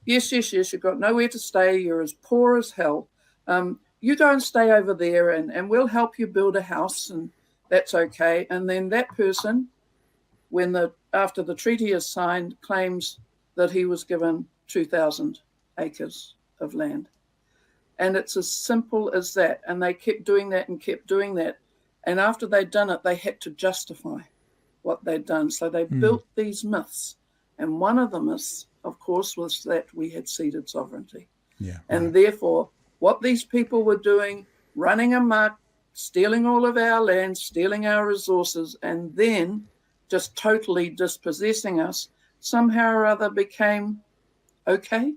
Yes, you've got nowhere to stay. You're as poor as hell. You go and stay over there and we'll help you build a house, and that's okay. And then that person, after the treaty is signed, claims that he was given 2,000 acres of land. And it's as simple as that. And they kept doing that and kept doing that. And after they'd done it, they had to justify what they'd done. So they built these myths. And one of the myths, of course, was that we had ceded sovereignty. Yeah, and therefore, what these people were doing, running amok, stealing all of our land, stealing our resources, and then just totally dispossessing us, somehow or other became okay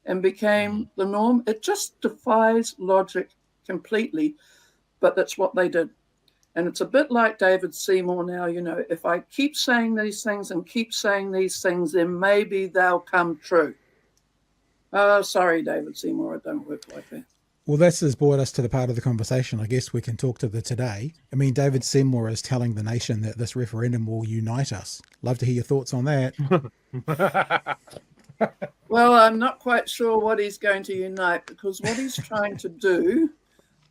and became the norm. It just defies logic completely, but that's what they did. And it's a bit like David Seymour now, if I keep saying these things and keep saying these things, then maybe they'll come true. Sorry, David Seymour, it don't work like that. Well, this has brought us to the part of the conversation. I guess we can talk to the today. I mean, David Seymour is telling the nation that this referendum will unite us. Love to hear your thoughts on that. Well, I'm not quite sure what he's going to unite, because what he's trying to do,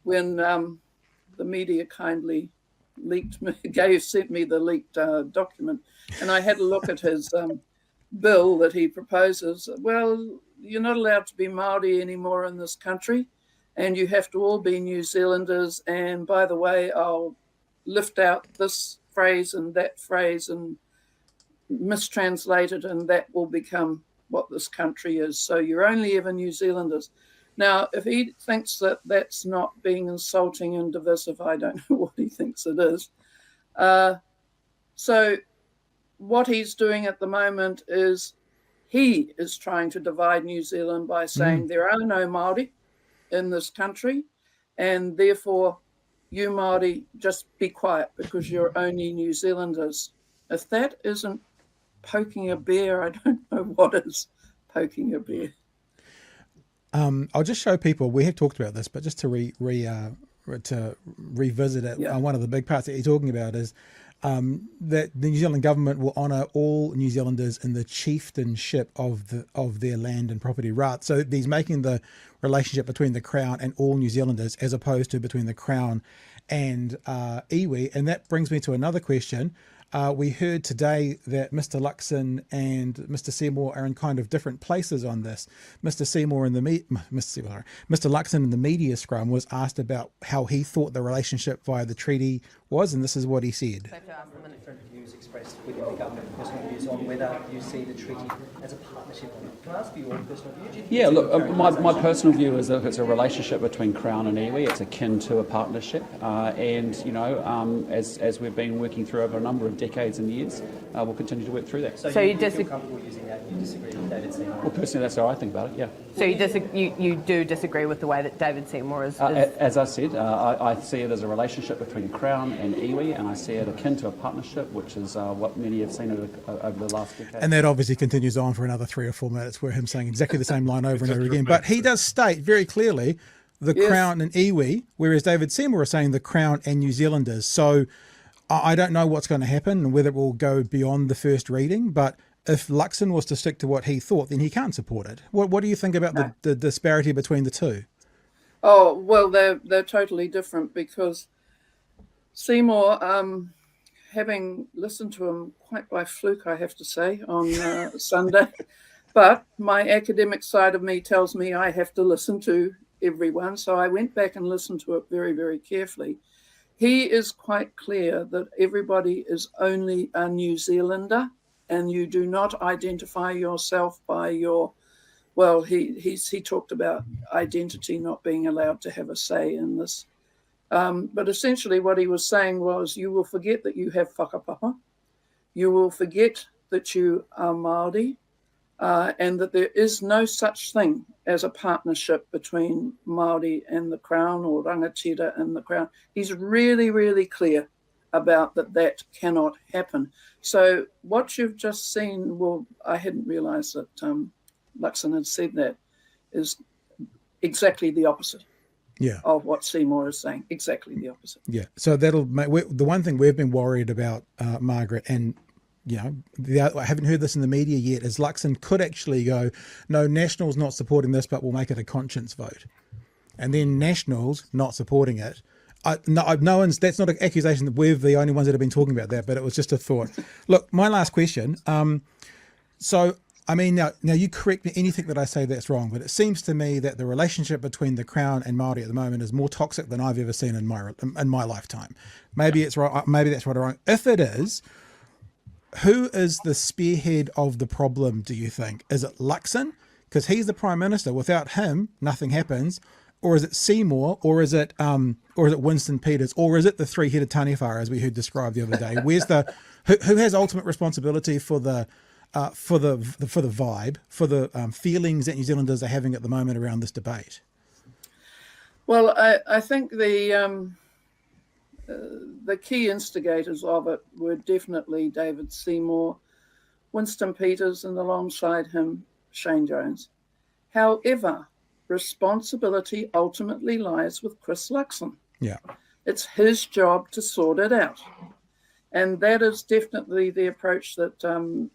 when the media kindly sent me the leaked document, and I had a look at his bill that he proposes. Well, you're not allowed to be Māori anymore in this country, and you have to all be New Zealanders. And by the way, I'll lift out this phrase and that phrase and mistranslate it, and that will become what this country is. So you're only ever New Zealanders. Now, if he thinks that that's not being insulting and divisive, I don't know what he thinks it is. So what he's doing at the moment is he is trying to divide New Zealand by saying there are no Māori in this country, and therefore you Māori just be quiet because you're only New Zealanders. If that isn't poking a bear, I don't know what is poking a bear. I'll just show people, we have talked about this, but just to revisit it, one of the big parts that you're talking about is that the New Zealand government will honour all New Zealanders in the chieftainship of their land and property rights. So he's making the relationship between the Crown and all New Zealanders as opposed to between the Crown and iwi. And that brings me to another question. We heard today that Mr. Luxon and Mr. Seymour are in kind of different places on this. Mr. Luxon in the media scrum was asked about how he thought the relationship via the treaty was, and this is what he said. Different views expressed within the government, personal views on whether you see the treaty as a partnership or not. Can I ask for your personal view? Yeah, look, my personal view is that it's a relationship between Crown and iwi. It's akin to a partnership, and as we've been working through over a number of decades and years, we'll continue to work through that. So you feel comfortable using that? You disagree with David Seymour? Well, personally, that's how I think about it. Yeah. So you do disagree with the way that David Seymour is? As I said, I see it as a relationship between Crown and iwi, and I see it akin to a partnership, which is what many have seen over the last decade. And that obviously continues on for another 3 or 4 minutes, where him saying exactly the same line over and over again. But he does state very clearly the Crown and iwi, whereas David Seymour is saying the Crown and New Zealanders. So I don't know what's going to happen and whether it will go beyond the first reading, but if Luxon was to stick to what he thought, then he can't support it. What do you think about the disparity between the two? Oh, well, they're totally different, because Seymour, having listened to him quite by fluke, I have to say, on Sunday, but my academic side of me tells me I have to listen to everyone, so I went back and listened to it very, very carefully. He is quite clear that everybody is only a New Zealander, and you do not identify yourself by your, well, he talked about identity not being allowed to have a say in this. But essentially what he was saying was, you will forget that you have whakapapa. You will forget that you are Māori. and that there is no such thing as a partnership between Māori and the Crown or rangatira and the Crown. He's really, really clear about that cannot happen. So what you've just seen, well, I hadn't realised that Luxon had said that, is exactly the opposite. Yeah. Of what Seymour is saying, exactly the opposite. Yeah. So that'll make the one thing we've been worried about, Margaret, and I haven't heard this in the media yet, is Luxon could actually go, no, National's not supporting this, but we'll make it a conscience vote, and then National's not supporting it. No one's. That's not an accusation that we're the only ones that have been talking about that, but it was just a thought. Look, my last question. So, I mean, now you correct me anything that I say that's wrong, but it seems to me that the relationship between the Crown and Māori at the moment is more toxic than I've ever seen in my lifetime. Maybe it's right. Maybe that's right or wrong. If it is, who is the spearhead of the problem, do you think? Is it Luxon? Because he's the Prime Minister. Without him, nothing happens. Or is it Seymour? Or is it Winston Peters? Or is it the three-headed taniwhara, as we heard described the other day? Where's who has ultimate responsibility for the vibe, for the feelings that New Zealanders are having at the moment around this debate? Well, I think the key instigators of it were definitely David Seymour, Winston Peters, and alongside him, Shane Jones. However, responsibility ultimately lies with Chris Luxon. Yeah. It's his job to sort it out. And that is definitely the approach that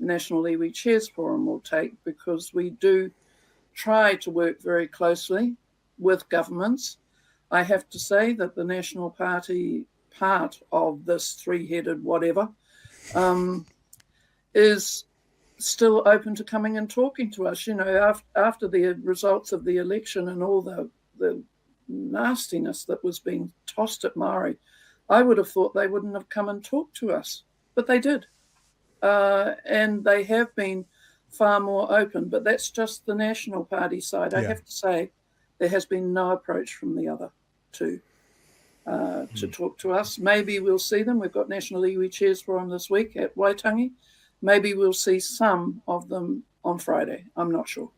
National Iwi Chairs Forum will take, because we do try to work very closely with governments. I have to say that the National Party part of this three-headed whatever is still open to coming and talking to us. You know, after the results of the election and all the nastiness that was being tossed at Māori, I would have thought they wouldn't have come and talked to us, but they did. And they have been far more open, but that's just the National Party side. I have to say there has been no approach from the other two to talk to us. Maybe we'll see them. We've got National Iwi Chairs Forum this week at Waitangi. Maybe we'll see some of them on Friday. I'm not sure.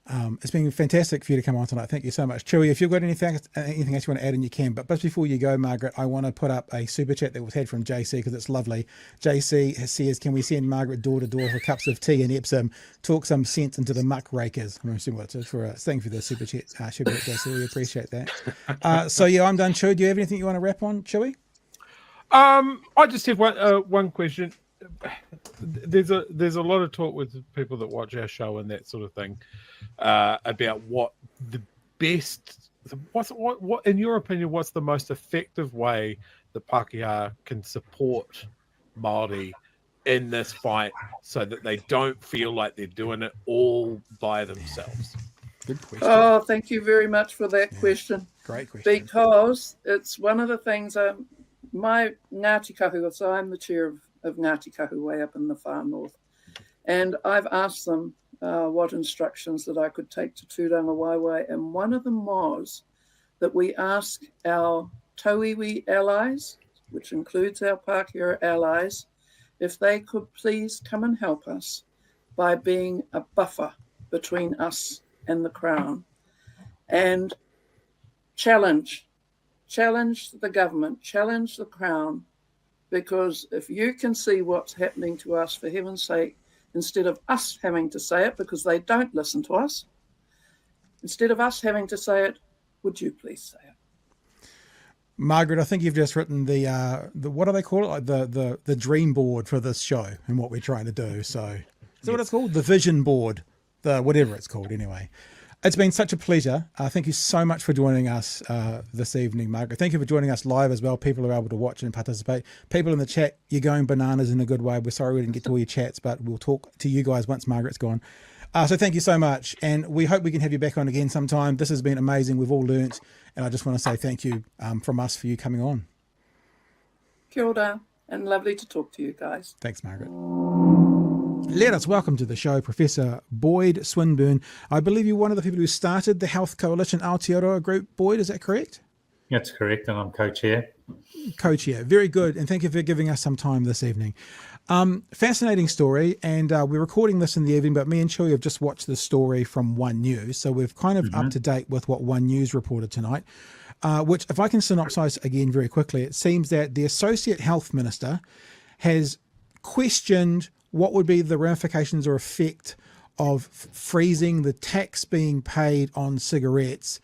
It's been fantastic for you to come on tonight. Thank you so much. Chewie, if you've got anything else you want to add in, you can. But just before you go, Margaret, I want to put up a super chat that was had from JC because it's lovely. JC says, can we send Margaret door to door for cups of tea in Epsom, talk some sense into the muckrakers? I'm assuming it's for thank you for the super chat, JC. We appreciate that. So, yeah, I'm done. Chewie, do you have anything you want to wrap on, Chewie? I just have one question. There's a lot of talk with people that watch our show and that sort of thing about what the best, what in your opinion, what's the most effective way the Pākehā can support Māori in this fight so that they don't feel like they're doing it all by themselves? Good question. Oh, thank you very much for that question. Great question. Because it's one of the things, my Ngāti Kahu, so I'm the chair of Ngāti Kahu way up in the far north. And I've asked them what instructions that I could take to Tūranga Waiwai, and one of them was that we ask our Tauiwi allies, which includes our Pākehā allies, if they could please come and help us by being a buffer between us and the Crown, and challenge the government, challenge the Crown, because if you can see what's happening to us, for heaven's sake, instead of us having to say it, because they don't listen to us, instead of us having to say it, would you please say it? Margaret, I think you've just written the what do they call it? Like the dream board for this show and what we're trying to do. So is that what it's called? The vision board, the whatever it's called anyway. It's been such a pleasure. Thank you so much for joining us this evening, Margaret. Thank you for joining us live as well. People are able to watch and participate. People in the chat, you're going bananas in a good way. We're sorry we didn't get to all your chats, but we'll talk to you guys once Margaret's gone. So thank you so much. And we hope we can have you back on again sometime. This has been amazing. We've all learnt. And I just want to say thank you from us for you coming on. Kia ora, and lovely to talk to you guys. Thanks, Margaret. Let us welcome to the show Professor Boyd Swinburn. I believe you're one of the people who started the Health Coalition Aotearoa group, Boyd, is that correct? That's correct, and I'm co-chair. Co-chair, very good, and thank you for giving us some time this evening. Fascinating story, and we're recording this in the evening, but me and Chewie have just watched the story from One News, so we're kind of up to date with what One News reported tonight, which, if I can synopsise again very quickly, it seems that the Associate Health Minister has questioned what would be the ramifications or effect of freezing the tax being paid on cigarettes.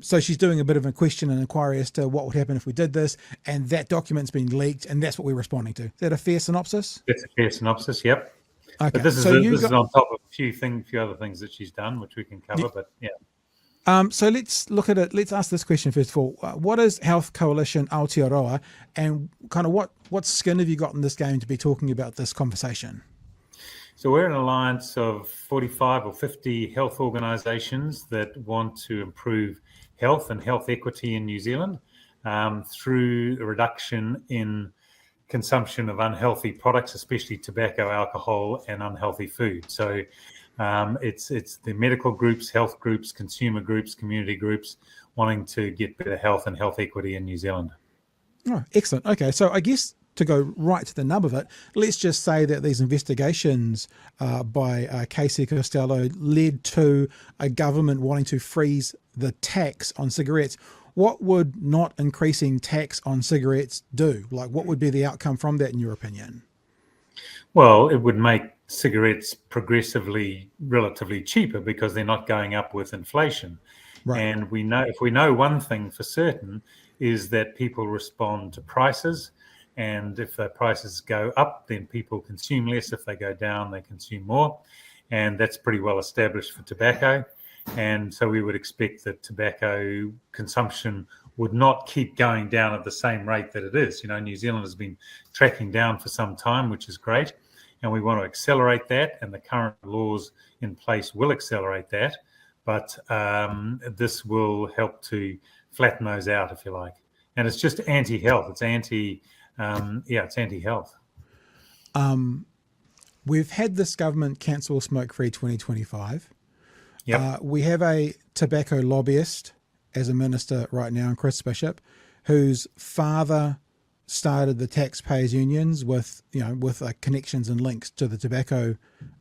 So she's doing a bit of a question and inquiry as to what would happen if we did this, and that document's been leaked, and that's what we're responding to. Is that a fair synopsis? That's a fair synopsis, yep. Okay. But this is on top of a few other things that she's done, which we can cover, but yeah. So let's look at it. Let's ask this question first of all. What is Health Coalition Aotearoa, and kind of what skin have you got in this game to be talking about this conversation? So we're an alliance of 45 or 50 health organisations that want to improve health and health equity in New Zealand through a reduction in consumption of unhealthy products, especially tobacco, alcohol, and unhealthy food. So it's the medical groups, health groups, consumer groups, community groups wanting to get better health and health equity in New Zealand. Oh, excellent. Okay, so I guess to go right to the nub of it, let's just say that these investigations by Casey Costello led to a government wanting to freeze the tax on cigarettes. What would not increasing tax on cigarettes do? Like, what would be the outcome from that, in your opinion? Well, it would make cigarettes progressively relatively cheaper because they're not going up with inflation. Right. And we know, if we know one thing for certain, is that people respond to prices. And if the prices go up, then people consume less. If they go down, they consume more. And that's pretty well established for tobacco. And so we would expect that tobacco consumption would not keep going down at the same rate that it is. You know, New Zealand has been tracking down for some time, which is great. And we want to accelerate that. And the current laws in place will accelerate that. But this will help to flatten those out, if you like. And it's just anti-health. It's it's anti-health. We've had this government cancel Smoke Free 2025. Yep. We have a tobacco lobbyist as a minister right now, Chris Bishop, whose father started the taxpayers unions with connections and links to the tobacco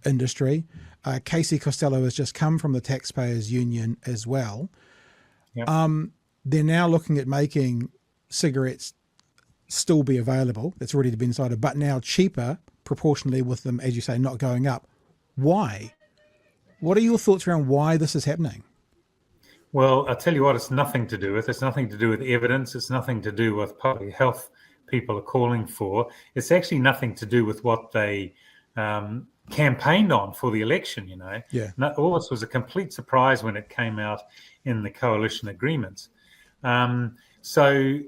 industry. Casey Costello has just come from the taxpayers union as well. Yep. They're now looking at making cigarettes still be available. That's already been decided, but now cheaper proportionally with them, as you say, not going up. Why? What are your thoughts around why this is happening? Well, I'll tell you what, it's nothing to do with. It's nothing to do with evidence. It's nothing to do with public health people are calling for. It's actually nothing to do with what they campaigned on for the election, you know. Yeah. All this was a complete surprise when it came out in the coalition agreements. So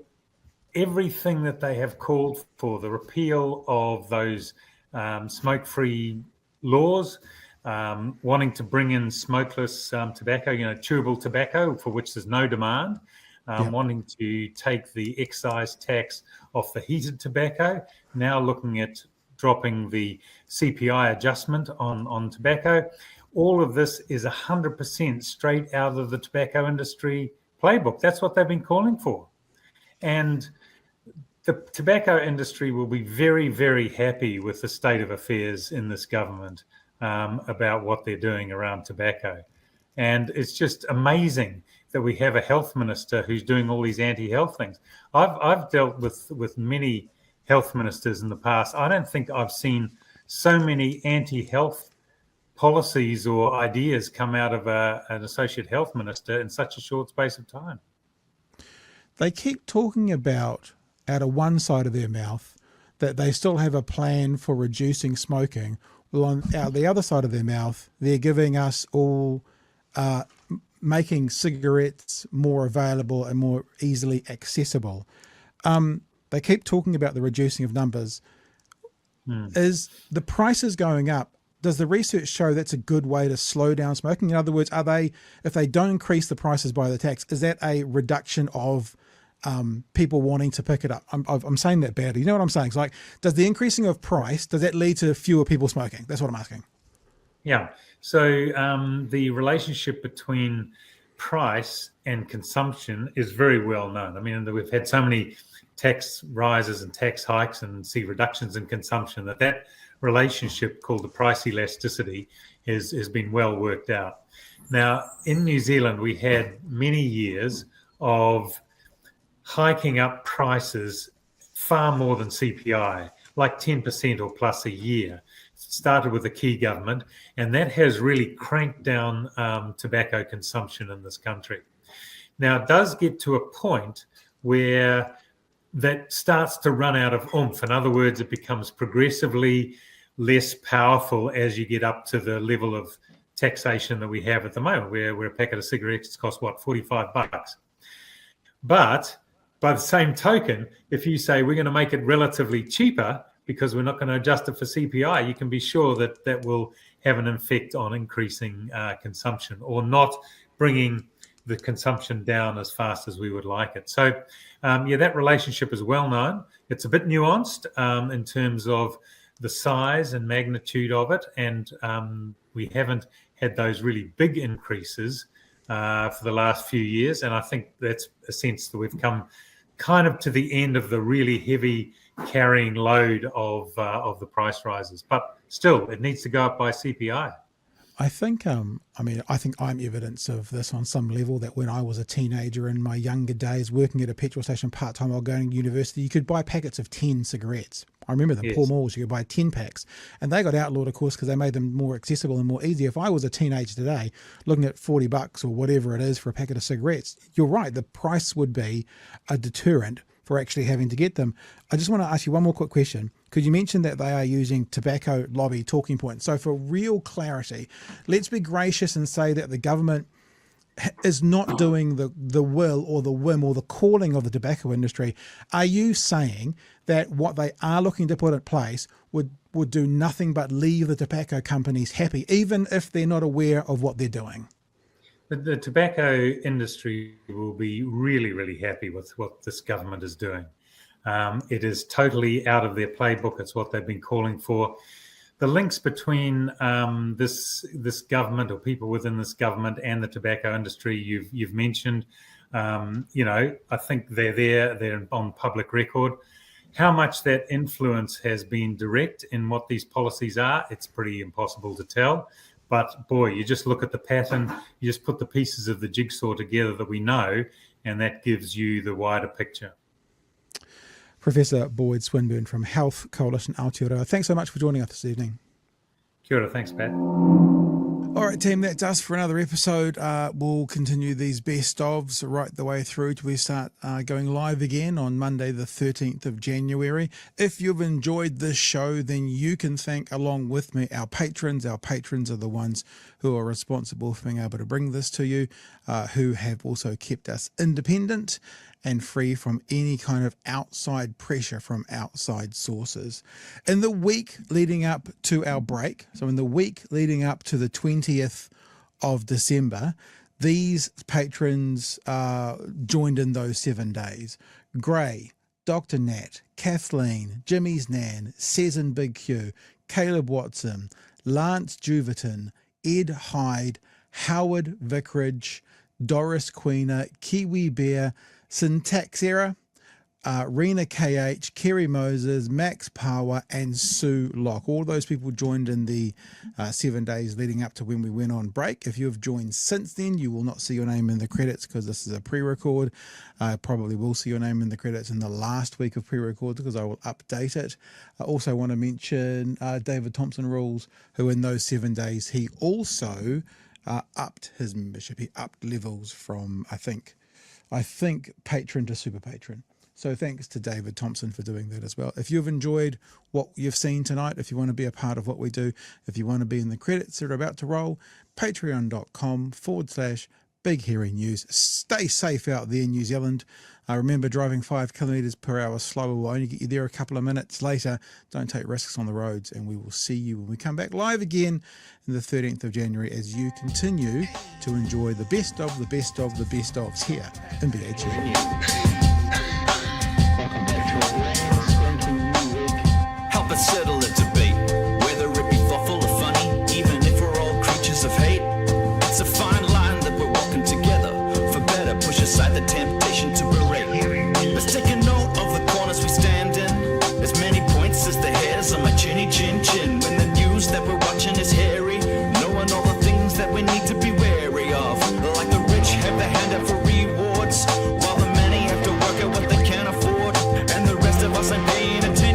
everything that they have called for, the repeal of those smoke-free laws, wanting to bring in smokeless tobacco, chewable tobacco for which there's no demand, wanting to take the excise tax off the heated tobacco, now looking at dropping the CPI adjustment on tobacco. All of this is 100% straight out of the tobacco industry playbook. That's what they've been calling for. And the tobacco industry will be very, very happy with the state of affairs in this government about what they're doing around tobacco. And it's just amazing that we have a health minister who's doing all these anti-health things. I've dealt with many health ministers in the past. I don't think I've seen so many anti-health policies or ideas come out of an associate health minister in such a short space of time. They keep talking about, out of one side of their mouth, that they still have a plan for reducing smoking. Well, out the other side of their mouth, they're giving us all, making cigarettes more available and more easily accessible. They keep talking about the reducing of numbers. Is the prices going up? Does the research show that's a good way to slow down smoking? In other words, if they don't increase the prices by the tax, is that a reduction of people wanting to pick it up? I'm saying that badly. You know what I'm saying? It's like, does the increasing of price, does that lead to fewer people smoking? That's what I'm asking. Yeah. So the relationship between price and consumption is very well known. I mean, we've had so many tax rises and tax hikes and see reductions in consumption that relationship called the price elasticity has been well worked out. Now, in New Zealand, we had many years of hiking up prices far more than CPI, like 10% or plus a year. It started with the key government, and that has really cranked down tobacco consumption in this country. Now, it does get to a point where that starts to run out of oomph. In other words, it becomes progressively less powerful as you get up to the level of taxation that we have at the moment, where a packet of cigarettes costs, $45. But by the same token, if you say we're going to make it relatively cheaper because we're not going to adjust it for CPI, you can be sure that that will have an effect on increasing consumption or not bringing the consumption down as fast as we would like it. So, that relationship is well known. It's a bit nuanced in terms of the size and magnitude of it, and we haven't had those really big increases for the last few years. And I think that's a sense that we've come kind of to the end of the really heavy carrying load of the price rises. But still, it needs to go up by CPI. I think I'm evidence of this on some level, that when I was a teenager in my younger days working at a petrol station part-time while going to university, you could buy packets of 10 cigarettes. I remember them, yes. Paul Malls, you could buy 10 packs. And they got outlawed, of course, because they made them more accessible and more easy. If I was a teenager today looking at $40 or whatever it is for a packet of cigarettes, you're right, the price would be a deterrent for actually having to get them. I just want to ask you one more quick question. Could you mention that they are using tobacco lobby talking points? So for real clarity, let's be gracious and say that the government is not doing the will or the whim or the calling of the tobacco industry. Are you saying that what they are looking to put in place would do nothing but leave the tobacco companies happy, even if they're not aware of what they're doing? The tobacco industry will be really, really happy with what this government is doing. It is totally out of their playbook. It's what they've been calling for. The links between this government or people within this government and the tobacco industry you've mentioned, I think they're there. They're on public record. How much that influence has been direct in what these policies are, it's pretty impossible to tell. But boy, you just look at the pattern, you just put the pieces of the jigsaw together that we know, and that gives you the wider picture. Professor Boyd Swinburn from Health Coalition Aotearoa, thanks so much for joining us this evening. Kia ora, thanks, Pat. All right, team, that's us for another episode. We'll continue these best ofs right the way through till we start going live again on Monday, the 13th of January. If you've enjoyed this show, then you can thank, along with me, our patrons. Our patrons are the ones who are responsible for being able to bring this to you, who have also kept us independent and free from any kind of outside pressure from outside sources. In the week leading up to our break, so in the week leading up to the 20th of December, these patrons joined in those 7 days. Gray, Dr. Nat, Kathleen, Jimmy's Nan, Cezanne Big Q, Caleb Watson, Lance Juverton, Ed Hyde, Howard Vicarage, Doris Queener, Kiwi Bear, Syntax Error, Rena KH, Kerry Moses, Max Power, and Sue Locke. All those people joined in the 7 days leading up to when we went on break. If you have joined since then, you will not see your name in the credits because this is a pre-record. Probably will see your name in the credits in the last week of pre-records because I will update it. I also want to mention David Thompson Rules, who in those 7 days, he also upped his membership. He upped levels from, I think patron to super patron. So thanks to David Thompson for doing that as well. If you've enjoyed what you've seen tonight, if you want to be a part of what we do, if you want to be in the credits that are about to roll, patreon.com/Big Hairy News. Stay safe out there in New Zealand. Remember, driving 5 kilometres per hour slower will only get you there a couple of minutes later. Don't take risks on the roads, and we will see you when we come back live again on the 13th of January as you continue to enjoy the best of the best of the best ofs here in BHU News. Help us settle a debate, whether it be thoughtful or funny, even if we're all creatures of hate. It's a fine line that we're walking together. tiriti.